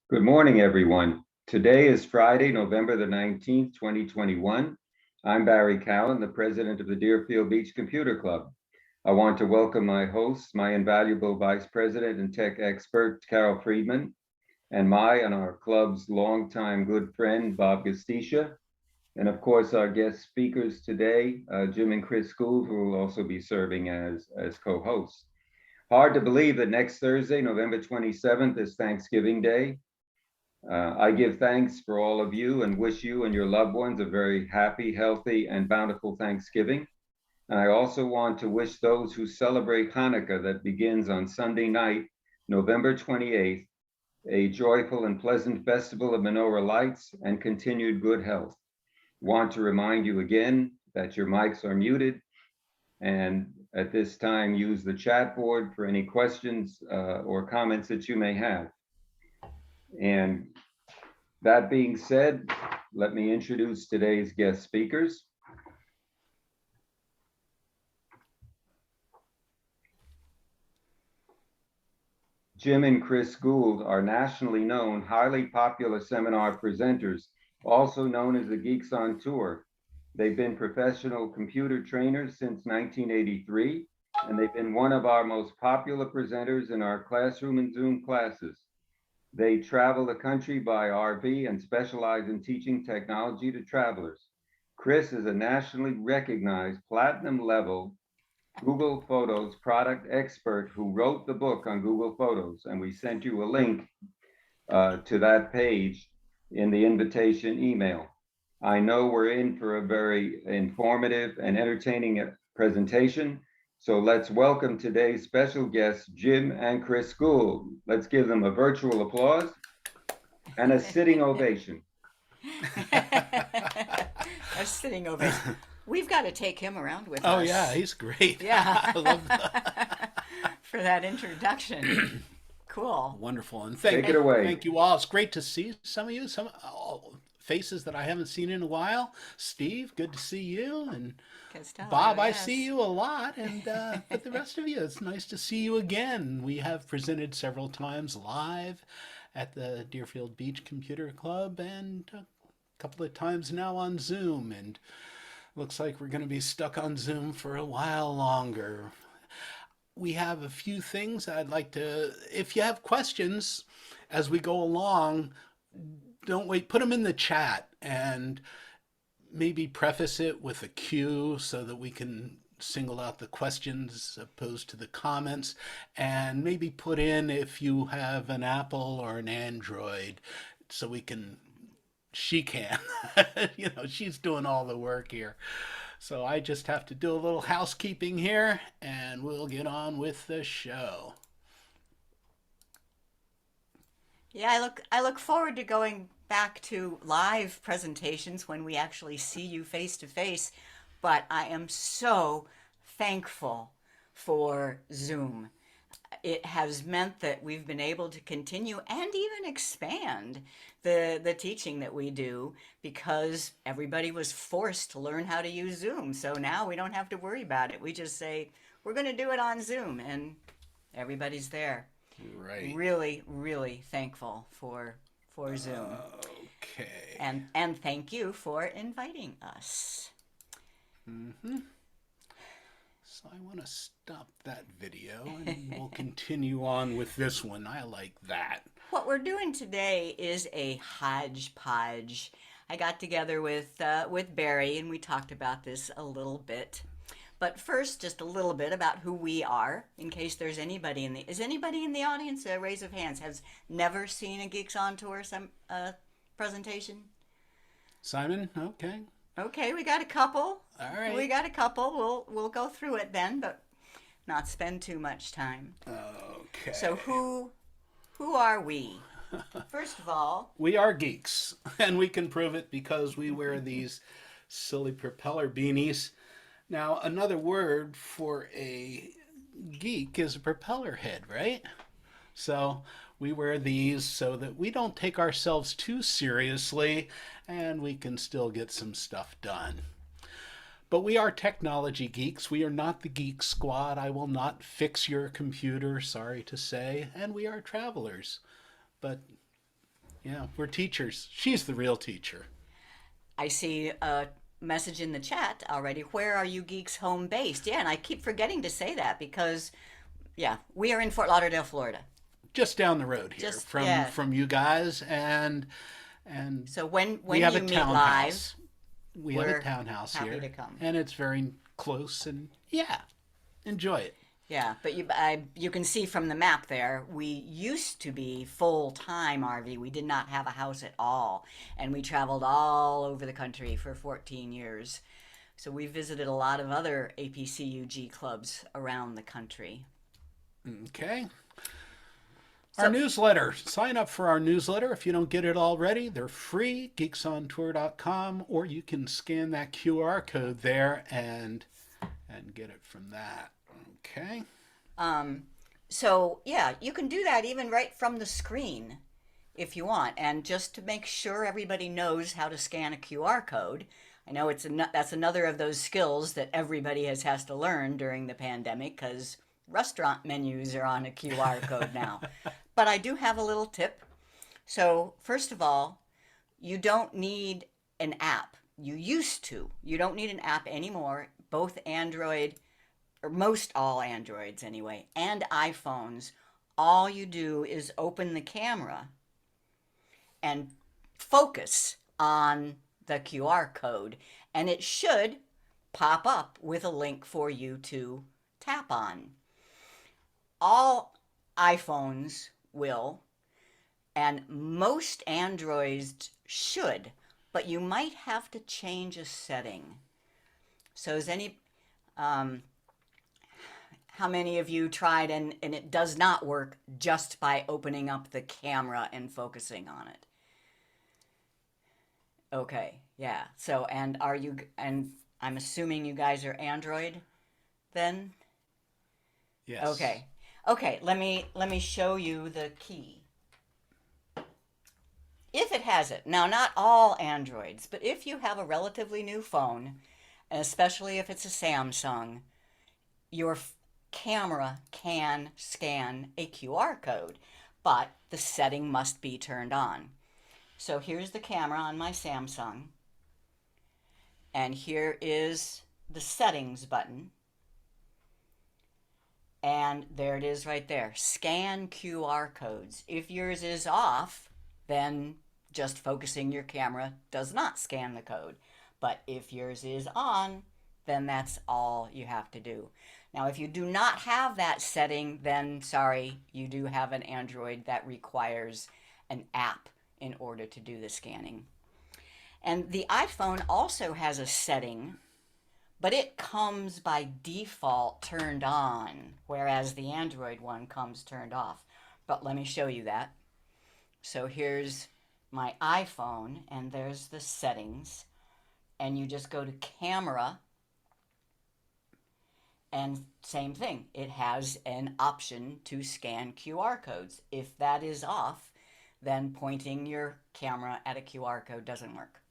Good morning, everyone. Today is Friday, November the 19th, 2021. I'm Barry Cowan, the president of the Deerfield Beach Computer Club. I want to welcome my hosts, my invaluable vice president and tech expert, Carol Friedman, and our club's longtime good friend, Bob Gastisha, and of course, our guest speakers today, Jim and Chris Guld, who will also be serving as co-hosts. Hard to believe that next Thursday, November 27th, is Thanksgiving Day. I give thanks for all of you and wish you and your loved ones a very happy, healthy, and bountiful Thanksgiving. And I also want to wish those who celebrate Hanukkah that begins on Sunday night, November 28th, a joyful and pleasant festival of menorah lights and continued good health. Want to remind you again that your mics are muted, and at this time use the chat board for any questions or comments that you may have. And that being said, let me introduce today's guest speakers. Jim and Chris Guld are nationally known, highly popular seminar presenters, also known as the Geeks on Tour. They've been professional computer trainers since 1983, and they've been one of our most popular presenters in our classroom and Zoom classes. They travel the country by RV and specialize in teaching technology to travelers. Chris is a nationally recognized platinum level Google Photos product expert who wrote the book on Google Photos, and we sent you a link to that page in the invitation email. I know we're in for a very informative and entertaining presentation, so let's welcome today's special guests, Jim and Chris Guld. Let's give them a virtual applause and a sitting ovation. A sitting ovation. We've got to take him around with us. Oh yeah, he's great. Yeah. I love that. For that introduction. Cool. Wonderful. And Take it away. thank you all. It's great to see some of you, some faces that I haven't seen in a while. Steve, good to see you. And Costello, Bob, I yes. see you a lot. And but the rest of you, it's nice to see you again. We have presented several times live at the Deerfield Beach Computer Club and a couple of times now on Zoom. And looks like we're going to be stuck on Zoom for a while longer. We have a few things I'd like to, if you have questions as we go along, don't wait, put them in the chat and maybe preface it with a cue so that we can single out the questions opposed to the comments, and maybe put in if you have an Apple or an Android so she can. She's doing all the work here. So I just have to do a little housekeeping here and we'll get on with the show. Yeah, I look forward to going back to live presentations when we actually see you face to face, but I am so thankful for Zoom. It has meant that we've been able to continue and even expand the teaching that we do because everybody was forced to learn how to use Zoom. So now we don't have to worry about it. We just say, we're going to do it on Zoom, and everybody's there. Right. Really, really thankful for Zoom. Okay. And thank you for inviting us. Mm-hmm. So I want to stop that video and we'll continue on with this one. I like that. What we're doing today is a hodgepodge. I got together with Barry and we talked about this a little bit. But first, just a little bit about who we are, in case there's anybody is anybody in the audience? A raise of hands has never seen a Geeks on Tour presentation. Simon, okay. Okay, we got a couple. All right. We got a couple. We'll go through it then, but not spend too much time. Okay. So who are we? First of all, we are geeks, and we can prove it because we wear these silly propeller beanies. Now, another word for a geek is a propeller head, right? So we wear these so that we don't take ourselves too seriously and we can still get some stuff done. But we are technology geeks. We are not the Geek Squad. I will not fix your computer, sorry to say. And we are travelers. But Yeah, we're teachers. She's the real teacher. I see a message in the chat already. Where are you geeks home based? Yeah, and I keep forgetting to say that because, yeah, we are in Fort Lauderdale, Florida. Just down the road here Just, yeah. from you guys, and So when we have you a meet townhouse. live, We have a we're townhouse happy here, to come. and it's very close. And yeah, enjoy it. Yeah, but you can see from the map there, we used to be full-time RV. We did not have a house at all, and we traveled all over the country for 14 years. So we visited a lot of other APCUG clubs around the country. Okay. So, Our newsletter. Sign up for our newsletter if you don't get it already. They're free, geeksontour.com, or you can scan that QR code there and get it from that. Okay. so yeah, you can do that even right from the screen if you want. And just to make sure everybody knows how to scan a QR code, I know that's another of those skills that everybody has to learn during the pandemic because restaurant menus are on a QR code now. But I do have a little tip. So first of all, you don't need an app. You used to. You don't need an app anymore. Both Android, or most all Androids anyway, and iPhones, all you do is open the camera and focus on the QR code, and it should pop up with a link for you to tap on. All iPhones will, and most Androids should, but you might have to change a setting. So how many of you tried and it does not work just by opening up the camera and focusing on it? Okay, yeah. So, and I'm assuming you guys are Android then? Yes. Okay. Okay, let me show you the key. If it has it. Now, not all Androids, but if you have a relatively new phone, and especially if it's a Samsung, your camera can scan a QR code, but the setting must be turned on. So here's the camera on my Samsung, and here is the settings button. And there it is right there. Scan QR codes. If yours is off, then just focusing your camera does not scan the code. But if yours is on, then that's all you have to do. Now, if you do not have that setting, then sorry, you do have an Android that requires an app in order to do the scanning. And the iPhone also has a setting, but it comes by default turned on, whereas the Android one comes turned off. But let me show you that. So here's my iPhone, and there's the settings. And you just go to camera, and same thing. It has an option to scan QR codes. If that is off, then pointing your camera at a QR code doesn't work.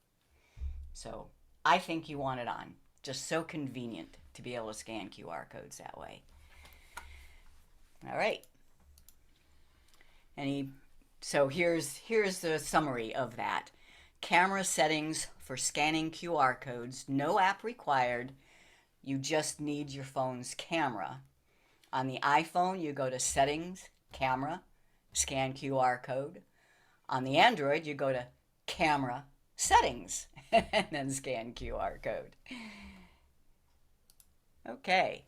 So I think you want it on. Just so convenient to be able to scan QR codes that way. All right. So here's the summary of that. Camera settings for scanning QR codes. No app required. You just need your phone's camera. On the iPhone, you go to Settings, Camera, Scan QR Code. On the Android, you go to Camera, Settings, and then Scan QR Code. Okay.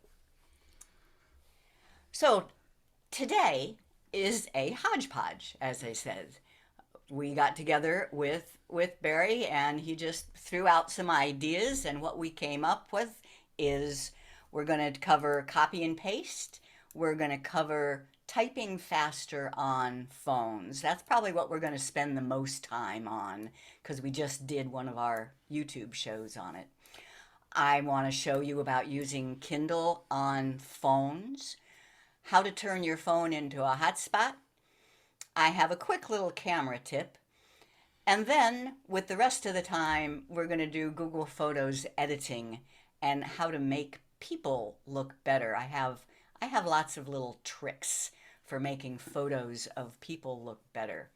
So today is a hodgepodge, as I said. We got together with Barry, and he just threw out some ideas, and what we came up with is we're going to cover copy and paste. We're going to cover typing faster on phones. That's probably what we're going to spend the most time on because we just did one of our YouTube shows on it. I want to show you about using Kindle on phones, how to turn your phone into a hotspot. I have a quick little camera tip. And then with the rest of the time, we're going to do Google Photos editing and how to make people look better. I have lots of little tricks for making photos of people look better.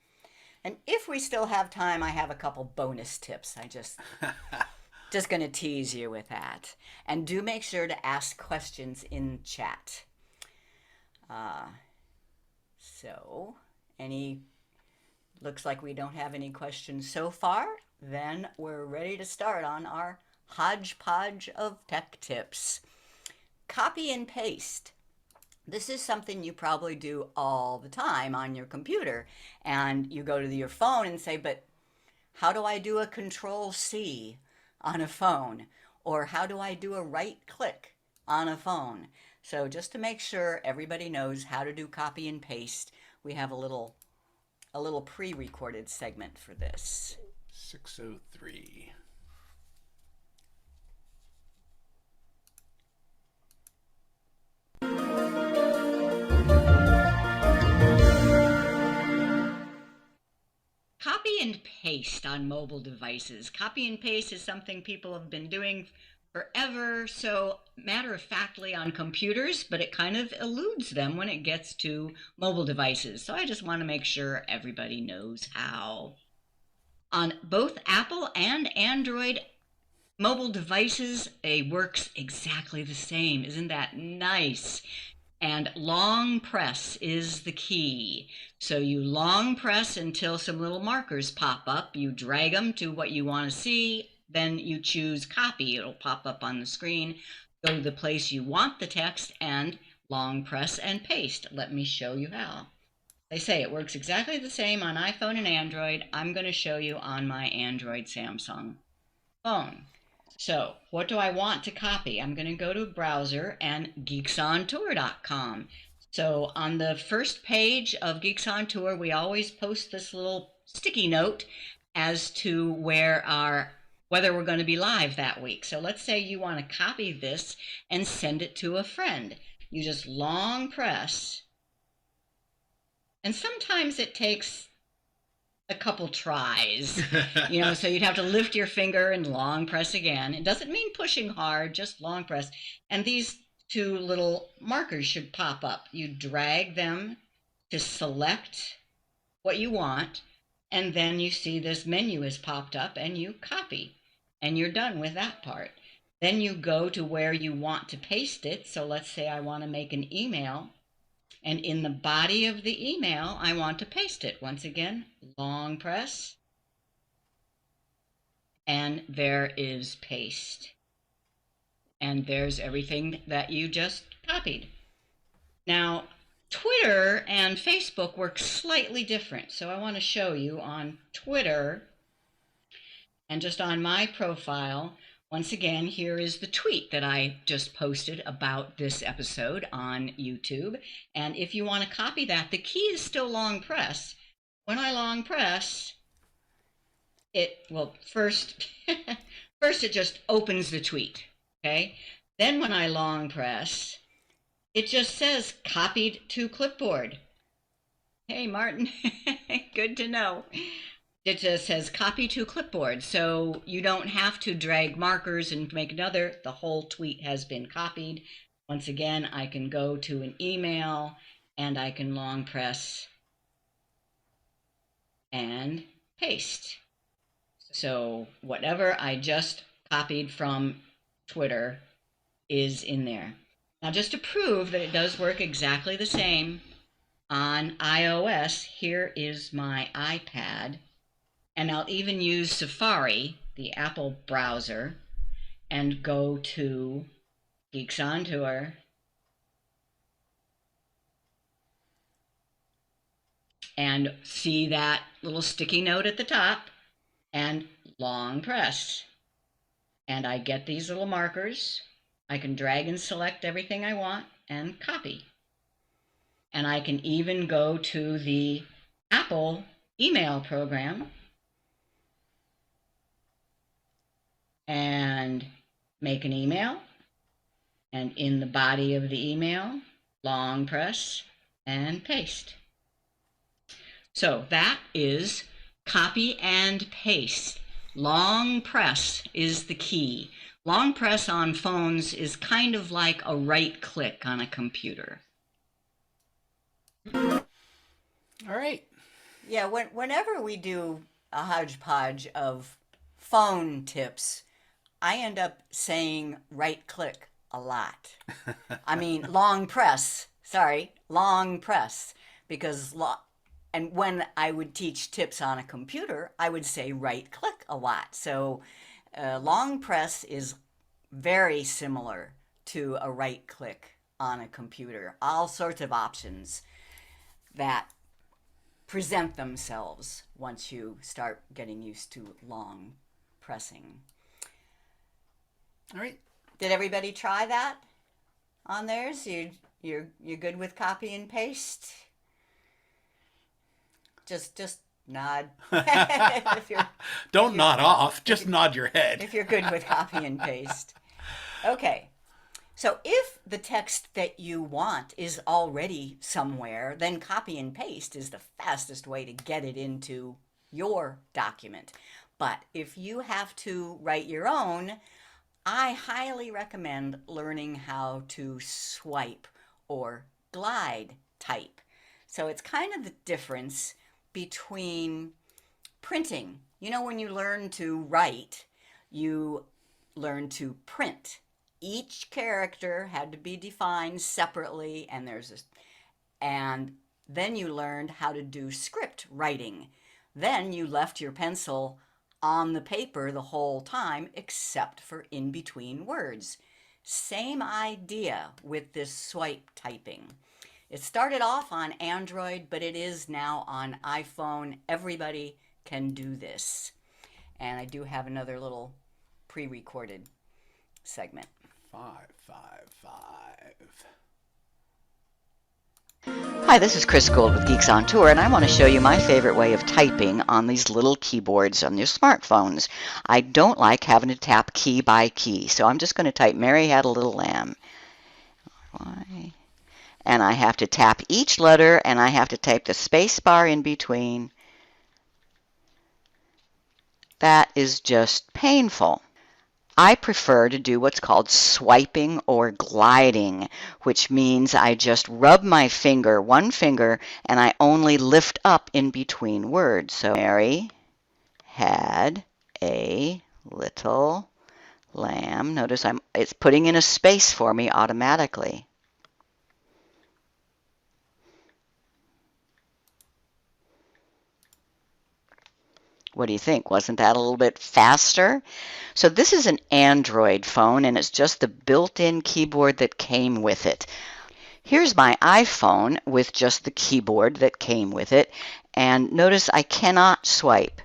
And if we still have time, I have a couple bonus tips. Just going to tease you with that. And do make sure to ask questions in chat. Uh, so, looks like we don't have any questions so far. Then we're ready to start on our hodgepodge of tech tips. Copy and paste. This is something you probably do all the time on your computer. And you go to your phone and say, but how do I do a Control-C on a phone? Or how do I do a right click on a phone? So just to make sure everybody knows how to do copy and paste, we have a little pre-recorded segment for this. 6:03. Copy and paste on mobile devices. Copy and paste is something people have been doing forever, so matter-of-factly on computers, but it kind of eludes them when it gets to mobile devices. So I just want to make sure everybody knows how. On both Apple and Android mobile devices, it works exactly the same. Isn't that nice? And long press is the key. So you long press until some little markers pop up. You drag them to what you want to see. Then you choose copy. It'll pop up on the screen. Go to the place you want the text and long press and paste. Let me show you how. They say it works exactly the same on iPhone and Android. I'm going to show you on my Android Samsung phone. So what do I want to copy? I'm going to go to a browser and geeksontour.com. So on the first page of Geeks on Tour, we always post this little sticky note as to whether we're going to be live that week. So let's say you want to copy this and send it to a friend. You just long press, and sometimes it takes a couple tries, so you'd have to lift your finger and long press again. It doesn't mean pushing hard, just long press. And these two little markers should pop up. You drag them to select what you want, and then you see this menu has popped up and you copy, and you're done with that part. Then you go to where you want to paste it. So let's say I want to make an email. And in the body of the email, I want to paste it. Once again, long press. And there is paste. And there's everything that you just copied. Now, Twitter and Facebook work slightly different. So I want to show you on Twitter and just on my profile. Once again, here is the tweet that I just posted about this episode on YouTube. And if you want to copy that, the key is still long press. When I long press, first it just opens the tweet, okay? Then when I long press, it just says copied to clipboard. Hey, Martin, good to know. It just says copy to clipboard, so you don't have to drag markers and make another. The whole tweet has been copied. Once again, I can go to an email and I can long press and paste. So whatever I just copied from Twitter is in there. Now, just to prove that it does work exactly the same on iOS, here is my iPad. And I'll even use Safari, the Apple browser, and go to Geeks on Tour. And see that little sticky note at the top and long press. And I get these little markers. I can drag and select everything I want and copy. And I can even go to the Apple email program and make an email, and in the body of the email, long press and paste. So that is copy and paste. Long press is the key. Long press on phones is kind of like a right click on a computer. All right. Yeah, whenever we do a hodgepodge of phone tips, I end up saying right click a lot. I mean, long press. Sorry, long press. Because, and when I would teach tips on a computer, I would say right click a lot. So, long press is very similar to a right click on a computer. All sorts of options that present themselves once you start getting used to long pressing. All right. Did everybody try that on theirs? You're good with copy and paste? Just nod. if you're Don't you're nod off, just nod your head. if you're good with copy and paste. Okay. So if the text that you want is already somewhere, then copy and paste is the fastest way to get it into your document. But if you have to write your own, I highly recommend learning how to swipe or glide type. So it's kind of the difference between printing. You know, when you learn to write, you learn to print. Each character had to be defined separately, and then you learned how to do script writing. Then you left your pencil on the paper the whole time, except for in between words. Same idea with this swipe typing. It started off on Android, but it is now on iPhone. Everybody can do this. And I do have another little pre-recorded segment. 555. Hi, this is Chris Guld with Geeks on Tour, and I want to show you my favorite way of typing on these little keyboards on your smartphones. I don't like having to tap key by key, so I'm just going to type Mary Had a Little Lamb. And I have to tap each letter, and I have to type the space bar in between. That is just painful. I prefer to do what's called swiping or gliding, which means I just rub my finger, one finger, and I only lift up in between words. So Mary had a little lamb. Notice it's putting in a space for me automatically. What do you think? Wasn't that a little bit faster? So this is an Android phone, and it's just the built-in keyboard that came with it. Here's my iPhone with just the keyboard that came with it, and notice I cannot swipe.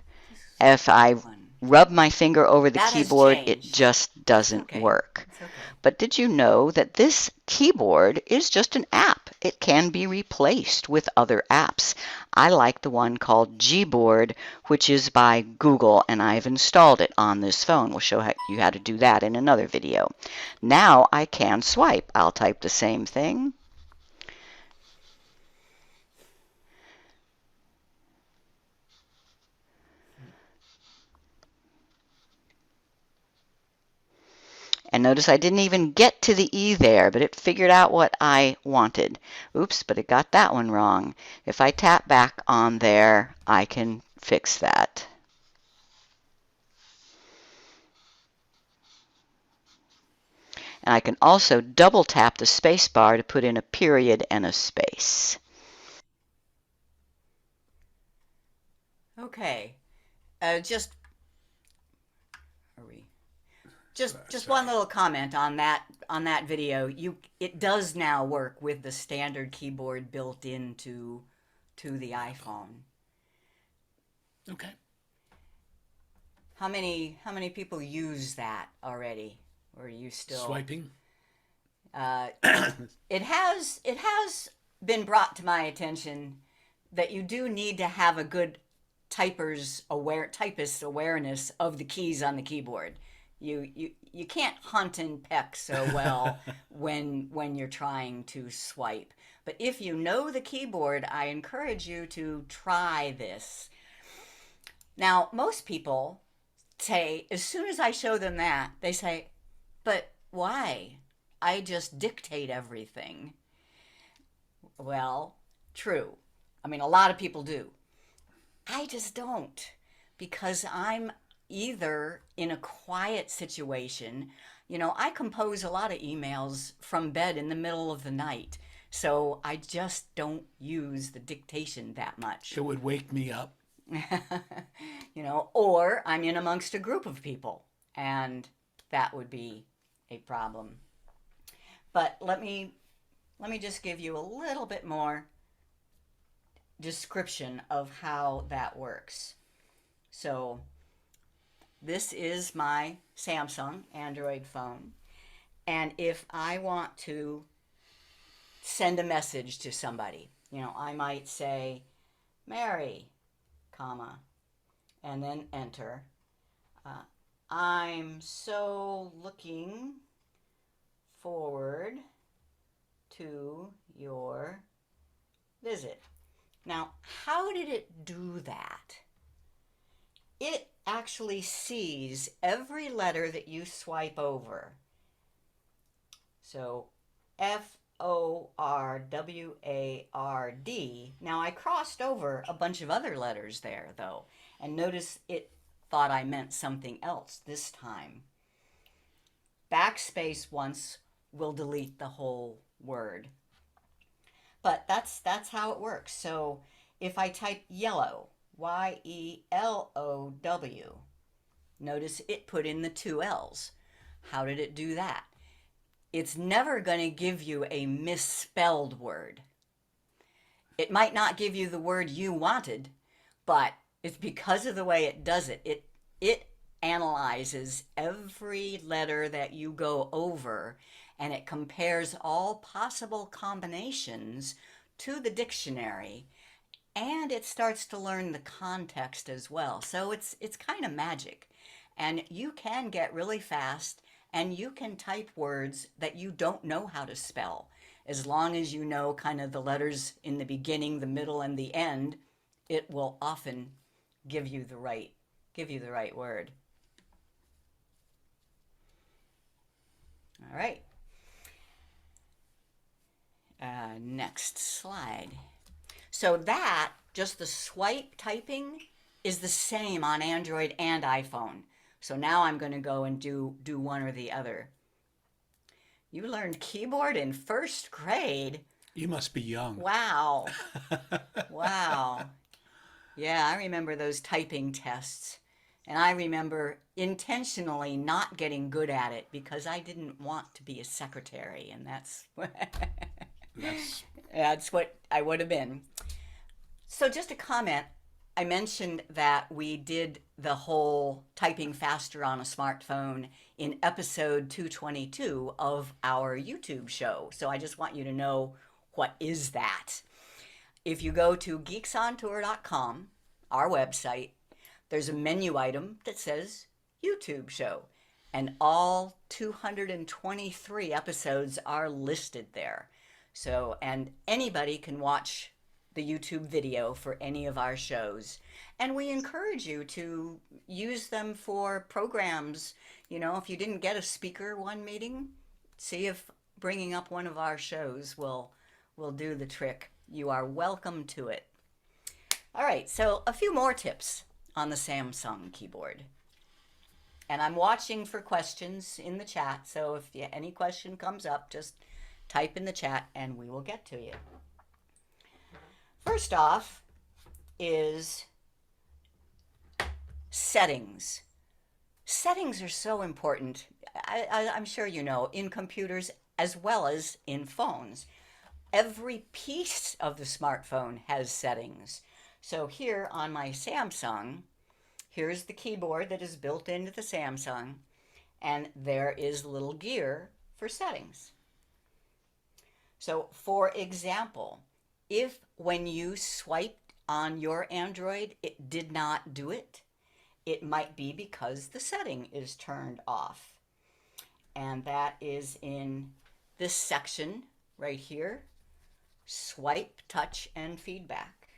If I rub my finger over the keyboard, it just doesn't work. It's okay. But did you know that this keyboard is just an app? It can be replaced with other apps. I like the one called Gboard, which is by Google, and I've installed it on this phone. We'll show you how to do that in another video. Now I can swipe. I'll type the same thing. And notice I didn't even get to the E there, but it figured out what I wanted. Oops, but it got that one wrong. If I tap back on there, I can fix that. And I can also double tap the space bar to put in a period and a space. Okay. Just one little comment on that video. It does now work with the standard keyboard built into the iPhone. Okay. How many people use that already? Or are you still Swiping? It has been brought to my attention that you do need to have a good typist's awareness of the keys on the keyboard. You can't hunt and peck so well when you're trying to swipe. But if you know the keyboard, I encourage you to try this. Now, most people say, as soon as I show them that, they say, but why? I just dictate everything. Well, true. I mean, a lot of people do. I just don't, because I'm either in a quiet situation. I compose a lot of emails from bed in the middle of the night, so I just don't use the dictation that much. It would wake me up. Or I'm in amongst a group of people, and that would be a problem. But let me just give you a little bit more description of how that works. So this is my Samsung Android phone, and if I want to send a message to somebody, I might say, Mary, comma, and then enter. I'm so looking forward to your visit. Now, how did it do that? It actually sees every letter that you swipe over. So FORWARD. Now, I crossed over a bunch of other letters there, though, and notice it thought I meant something else this time. Backspace once will delete the whole word. But that's how it works. So if I type yellow, YELOW, notice it put in the two L's. How did it do that? It's never going to give you a misspelled word. It might not give you the word you wanted, but it's because of the way it does it. It analyzes every letter that you go over, and it compares all possible combinations to the dictionary, and it starts to learn the context as well. So it's kind of magic, and you can get really fast, and you can type words that you don't know how to spell. As long as you know kind of the letters in the beginning, the middle, and the end, it will often give you the right word. All right. Next slide. So that, just the swipe typing, is the same on Android and iPhone. So now I'm going to go and do one or the other. You learned keyboard in first grade? You must be young. Wow. Wow. Yeah, I remember those typing tests. And I remember intentionally not getting good at it because I didn't want to be a secretary, and that's what I would have been. So just a comment, I mentioned that we did the whole typing faster on a smartphone in episode 222 of our YouTube show. So I just want you to know, what is that? If you go to geeksontour.com, our website, there's a menu item that says YouTube show, and all 223 episodes are listed there. So, and anybody can watch the YouTube video for any of our shows. And we encourage you to use them for programs. If you didn't get a speaker one meeting, see if bringing up one of our shows will do the trick. You are welcome to it. All right, so a few more tips on the Samsung keyboard. And I'm watching for questions in the chat, so if any question comes up, just type in the chat and we will get to you. First off is settings. Settings are so important, I'm sure you know, in computers as well as in phones. Every piece of the smartphone has settings. So here on my Samsung, here's the keyboard that is built into the Samsung, and there is a little gear for settings. So for example, if when you swiped on your Android, it did not do it, it might be because the setting is turned off. And that is in this section right here, swipe, touch, and feedback.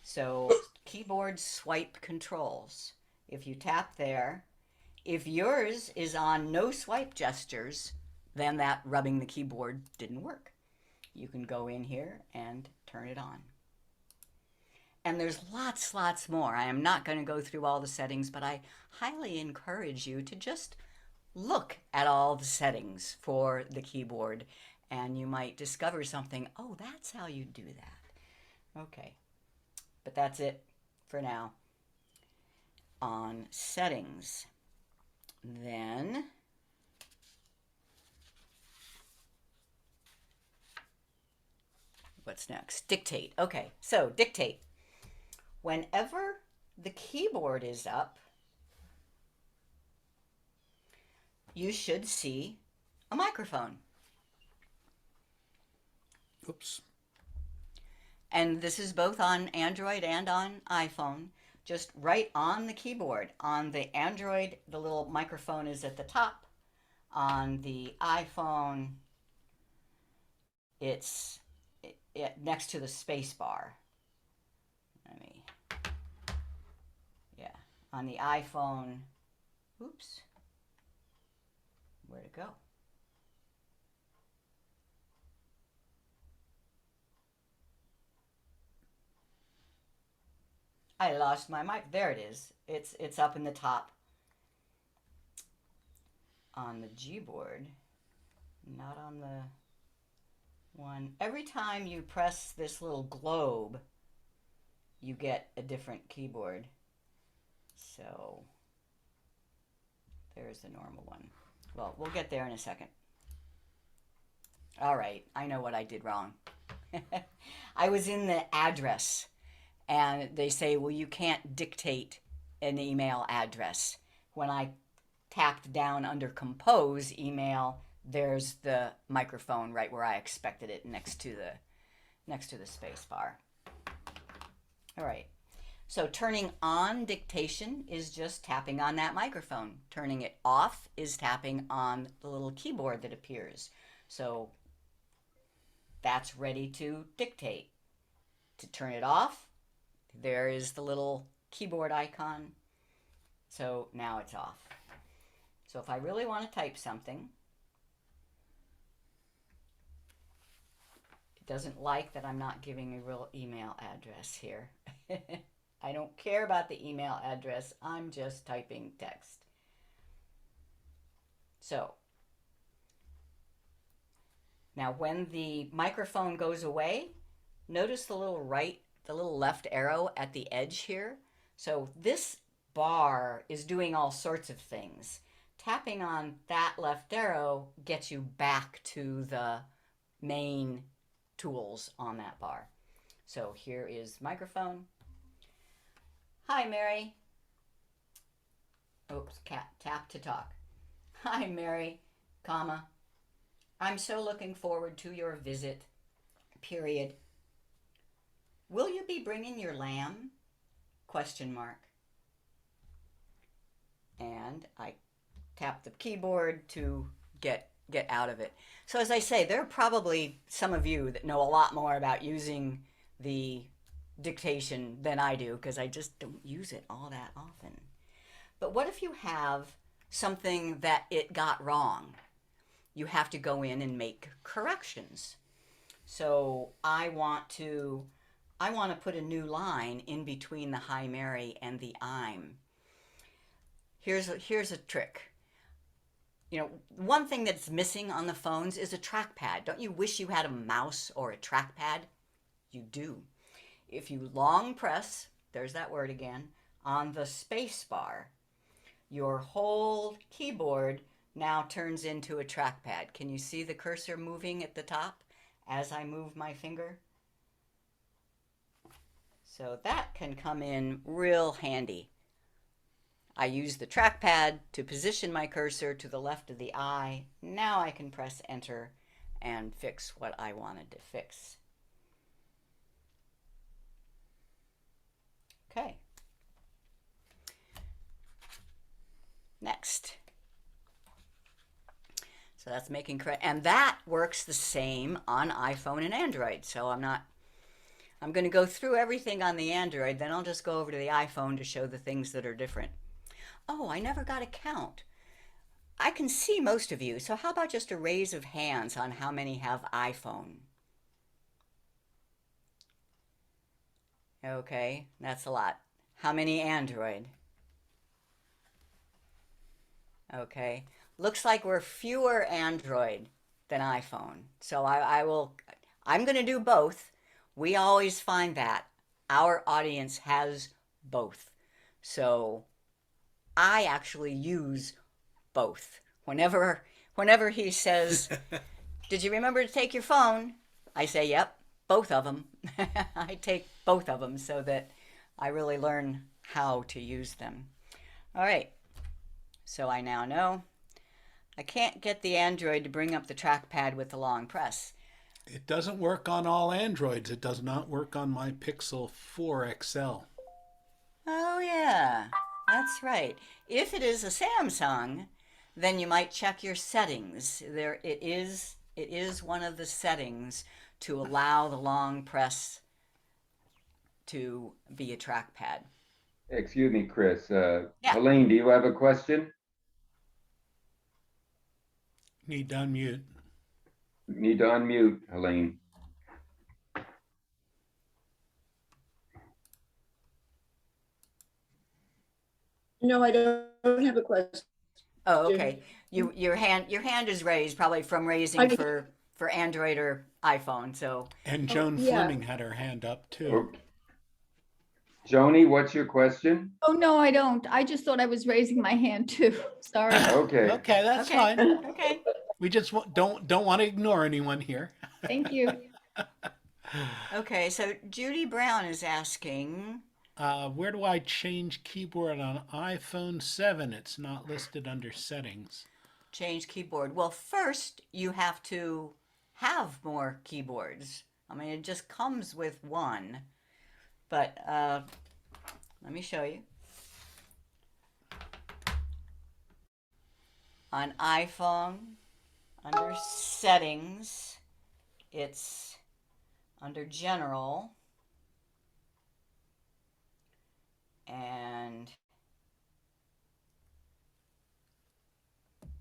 So keyboard swipe controls. If you tap there, if yours is on no swipe gestures, then that rubbing the keyboard didn't work. You can go in here and turn it on. And there's lots more. I am not going to go through all the settings, but I highly encourage you to just look at all the settings for the keyboard, and you might discover something. Oh, that's how you do that. Okay, but that's it for now on settings. Then what's next? Dictate. Okay, so dictate. Whenever the keyboard is up, you should see a microphone. Oops. And this is both on Android and on iPhone. Just right on the keyboard. On the Android, the little microphone is at the top. On the iPhone, it's next to the space bar. On the iPhone, oops, where'd it go? I lost my mic. There it is. It's up in the top. On the Gboard, not on the one. Every time you press this little globe, you get a different keyboard. So there's the normal one. Well, we'll get there in a second. All right, I know what I did wrong. I was in the address, and they say, well, you can't dictate an email address. When I tapped down under compose email, there's the microphone right where I expected it, next to the space bar. All right. So turning on dictation is just tapping on that microphone. Turning it off is tapping on the little keyboard that appears. So that's ready to dictate. To turn it off, there is the little keyboard icon. So now it's off. So if I really want to type something, it doesn't like that I'm not giving a real email address here. I don't care about the email address. I'm just typing text. So now when the microphone goes away, notice the little left arrow at the edge here. So this bar is doing all sorts of things. Tapping on that left arrow gets you back to the main tools on that bar. So here is microphone. Hi, Mary. Oops, tap to talk. Hi, Mary, comma. I'm so looking forward to your visit, period. Will you be bringing your lamb? Question mark. And I tap the keyboard to get out of it. So as I say, there are probably some of you that know a lot more about using the dictation than I do, because I just don't use it all that often. But what if you have something that it got wrong? You have to go in and make corrections. So I want to put a new line in between the hi Mary and the I'm. Here's a trick. You know, one thing that's missing on the phones is a trackpad. Don't you wish you had a mouse or a trackpad? You do. If you long press, there's that word again, on the space bar, your whole keyboard now turns into a trackpad. Can you see the cursor moving at the top as I move my finger? So that can come in real handy. I use the trackpad to position my cursor to the left of the eye. Now I can press enter and fix what I wanted to fix. Okay. Next. So that's making correct, and that works the same on iPhone and Android. So I'm going to go through everything on the Android, then I'll just go over to the iPhone to show the things that are different. Oh, I never got a count. I can see most of you, so how about just a raise of hands on how many have iPhone? Okay, that's a lot. How many Android? Okay. Looks like we're fewer Android than iPhone. So I'm going to do both. We always find that our audience has both. So I actually use both. Whenever he says, "Did you remember to take your phone?" I say, "Yep, both of them." I take both of them so that I really learn how to use them. All right. So I now know I can't get the Android to bring up the trackpad with the long press. It doesn't work on all Androids. It does not work on my Pixel 4 XL. Oh, yeah, that's right. If it is a Samsung, then you might check your settings. It is one of the settings to allow the long press to be a trackpad. Excuse me, Chris. Yeah. Helene, do you have a question? Need to unmute. Need to unmute, Helene. No, I don't have a question. Oh, okay. Your hand is raised probably from raising for Android or iPhone. So And Oh, Joan yeah. Fleming had her hand up too. Okay. Joni, what's your question? Oh, no, I don't. I just thought I was raising my hand too. Sorry. Okay. Okay, that's okay, fine. okay. We just don't want to ignore anyone here. Thank you. Okay, so Judy Brown is asking, Where do I change keyboard on iPhone 7? It's not listed under settings. change keyboard. Well, first you have to have more keyboards. I mean, it just comes with one. But let me show you. On iPhone, under settings, it's under general and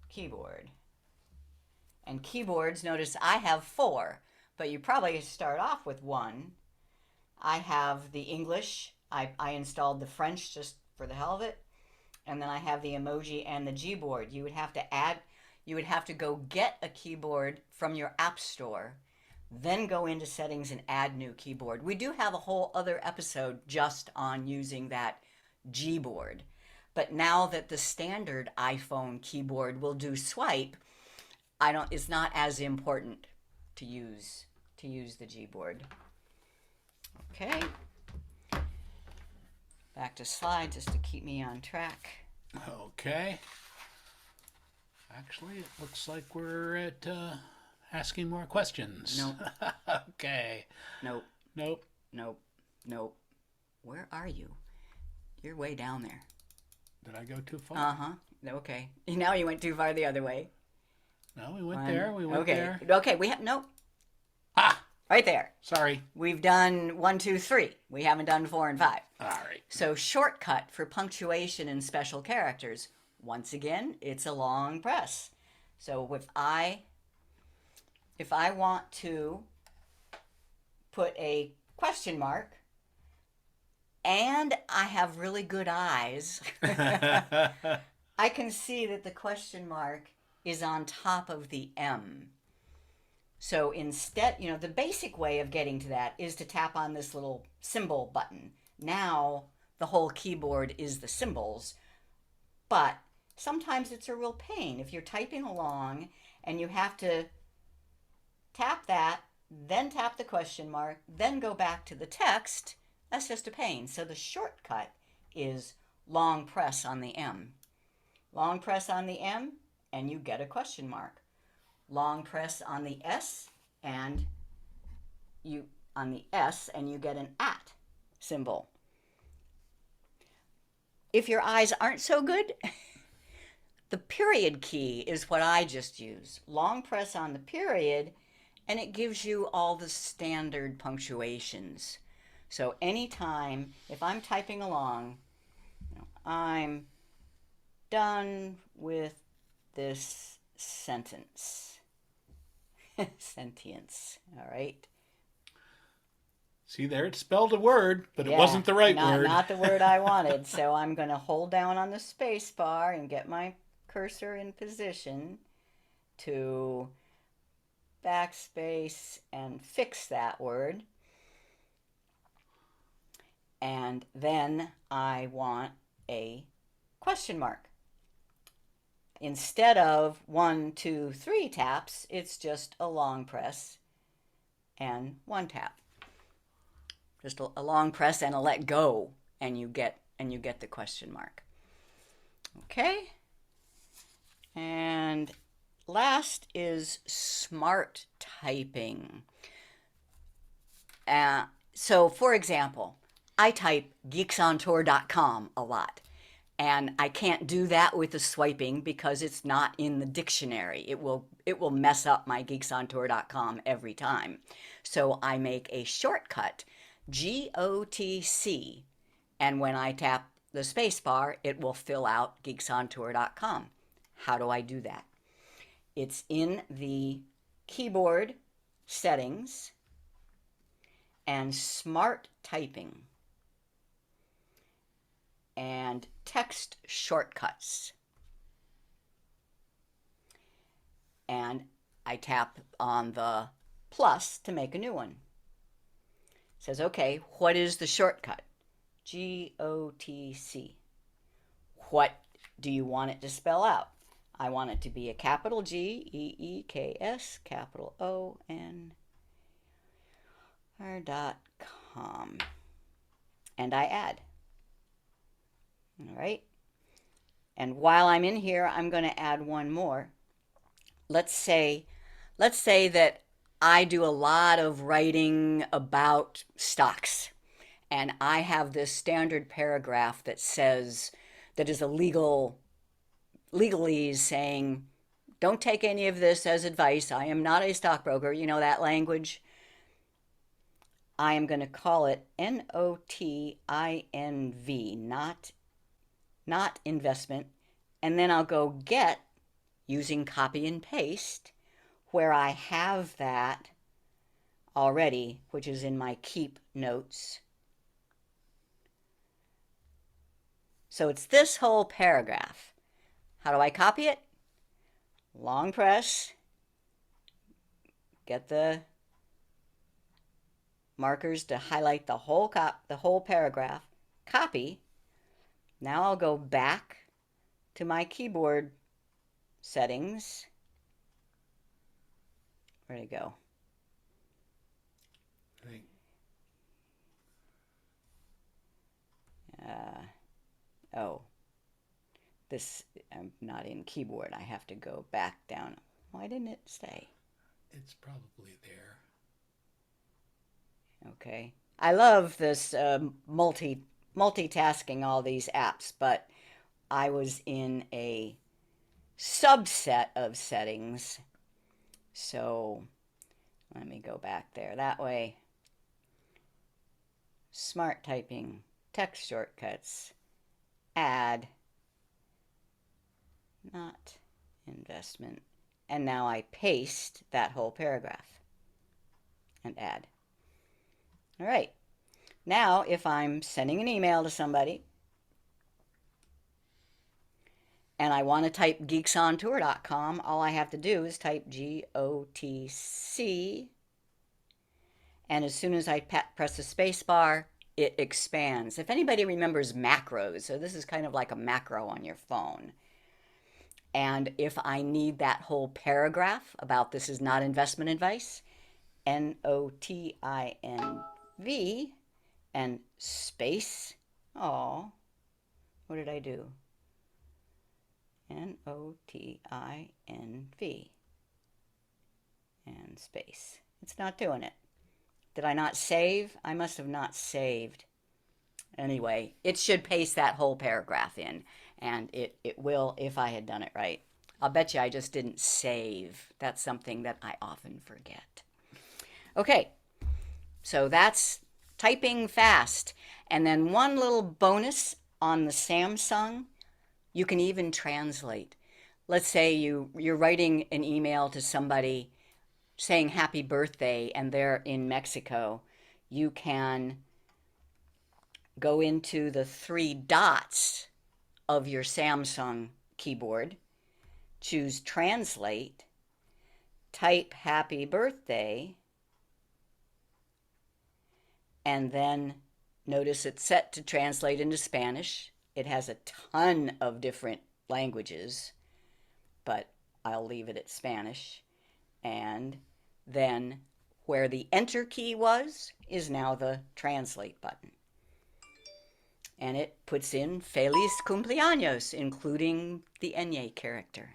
keyboard. And keyboards, notice I have 4, but you probably start off with 1. I have the English. I installed the French just for the hell of it. And then I have the emoji and the Gboard. You would have to go get a keyboard from your app store, then go into settings and add new keyboard. We do have a whole other episode just on using that Gboard. But now that the standard iPhone keyboard will do swipe, it's not as important to use the Gboard. Okay. Back to slides just to keep me on track. Okay. Actually, it looks like we're at asking more questions. Nope. Okay. Nope. Nope. Nope. Nope. Where are you? You're way down there. Did I go too far? Uh-huh. Okay. Now you went too far the other way. No, we went there. We went okay. there. Okay, we have nope. Ah, Right there. sorry. We've done 1, 2, 3. We haven't done 4 and 5. All right. So shortcut for punctuation and special characters. Once again, it's a long press. So if I want to put a question mark and I have really good eyes, I can see that the question mark is on top of the M. So instead, the basic way of getting to that is to tap on this little symbol button. Now the whole keyboard is the symbols, but sometimes it's a real pain if you're typing along and you have to tap that, then tap the question mark, then go back to the text. That's just a pain. So the shortcut is long press on the M. Long press on the M and you get a question mark. Long press on the S and you get an at symbol. If your eyes aren't so good, the period key is what I just use. Long press on the period and it gives you all the standard punctuations. So anytime, if I'm typing along, I'm done with this sentence. Sentience, all right? See there, it spelled a word, but it Yeah, wasn't the right word. Not the word I wanted. So I'm going to hold down on the space bar and get my cursor in position to backspace and fix that word. And then I want a question mark. Instead of 1, 2, 3 taps, it's just a long press and 1 tap. Just a long press and a let go, and you get the question mark. Okay. And last is smart typing. So for example, I type geeksontour.com a lot. And I can't do that with the swiping because it's not in the dictionary. It will mess up my geeksontour.com every time. So I make a shortcut, GOTC, and when I tap the space bar, it will fill out geeksontour.com. How do I do that? It's in the keyboard settings and smart typing and text shortcuts. And I tap on the plus to make a new one. It says, okay, what is the shortcut? GOTC. What do you want it to spell out? I want it to be a capital G, EEKS, capital ON, .com. And I add. All right. And while I'm in here, I'm going to add one more. Let's say that I do a lot of writing about stocks, and I have this standard paragraph that says, that is a legalese saying, don't take any of this as advice. I am not a stockbroker. You know that language? I am going to call it NOTINV, not investment. And then I'll go get, using copy and paste, where I have that already, which is in my keep notes. So it's this whole paragraph. How do I copy it? Long press, get the markers to highlight the whole paragraph, copy. Now I'll go back to my keyboard settings. Where'd it go? Right. I'm not in keyboard. I have to go back down. Why didn't it stay? It's probably there. Okay. I love this multitasking all these apps, but I was in a subset of settings. So let me go back there. That way, smart typing, text shortcuts, add, not investment. And now I paste that whole paragraph and add. All right. Now, if I'm sending an email to somebody and I want to type geeksontour.com, all I have to do is type GOTC. And as soon as I press the space bar, it expands. If anybody remembers macros, so this is kind of like a macro on your phone. And if I need that whole paragraph about this is not investment advice, NOTINV and space. Oh, what did I do? NOTINV and space. It's not doing it. Did I not save? I must have not saved. Anyway, it should paste that whole paragraph in, and it will if I had done it right. I'll bet you I just didn't save. That's something that I often forget. Okay, so that's typing fast. And then one little bonus on the Samsung, you can even translate. Let's say you're writing an email to somebody saying happy birthday and they're in Mexico. you can go into the three dots of your Samsung keyboard, choose Translate, type Happy Birthday, and then notice it's set to translate into Spanish. It has a ton of different languages, but I'll leave it at Spanish. And then where the Enter key was is now the Translate button. And it puts in Feliz Cumpleaños, including the Enye character.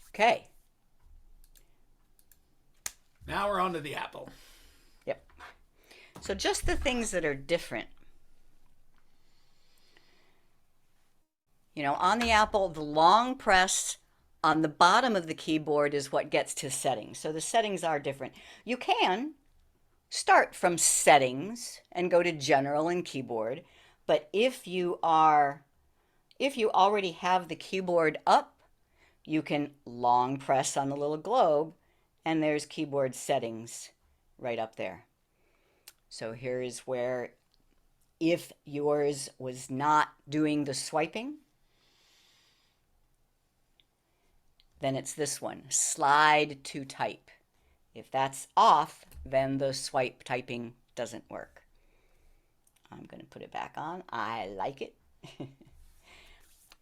Okay. Now we're on to the Apple. Yep. So just the things that are different. You know, on the Apple, the long press on the bottom of the keyboard is what gets to settings. So the settings are different. You can start from settings and go to general and keyboard, but if you already have the keyboard up, you can long press on the little globe and there's keyboard settings right up there. So here is where, if yours was not doing the swiping, then it's this one, slide to type. If that's off, then the swipe typing doesn't work. I'm going to put it back on. I like it.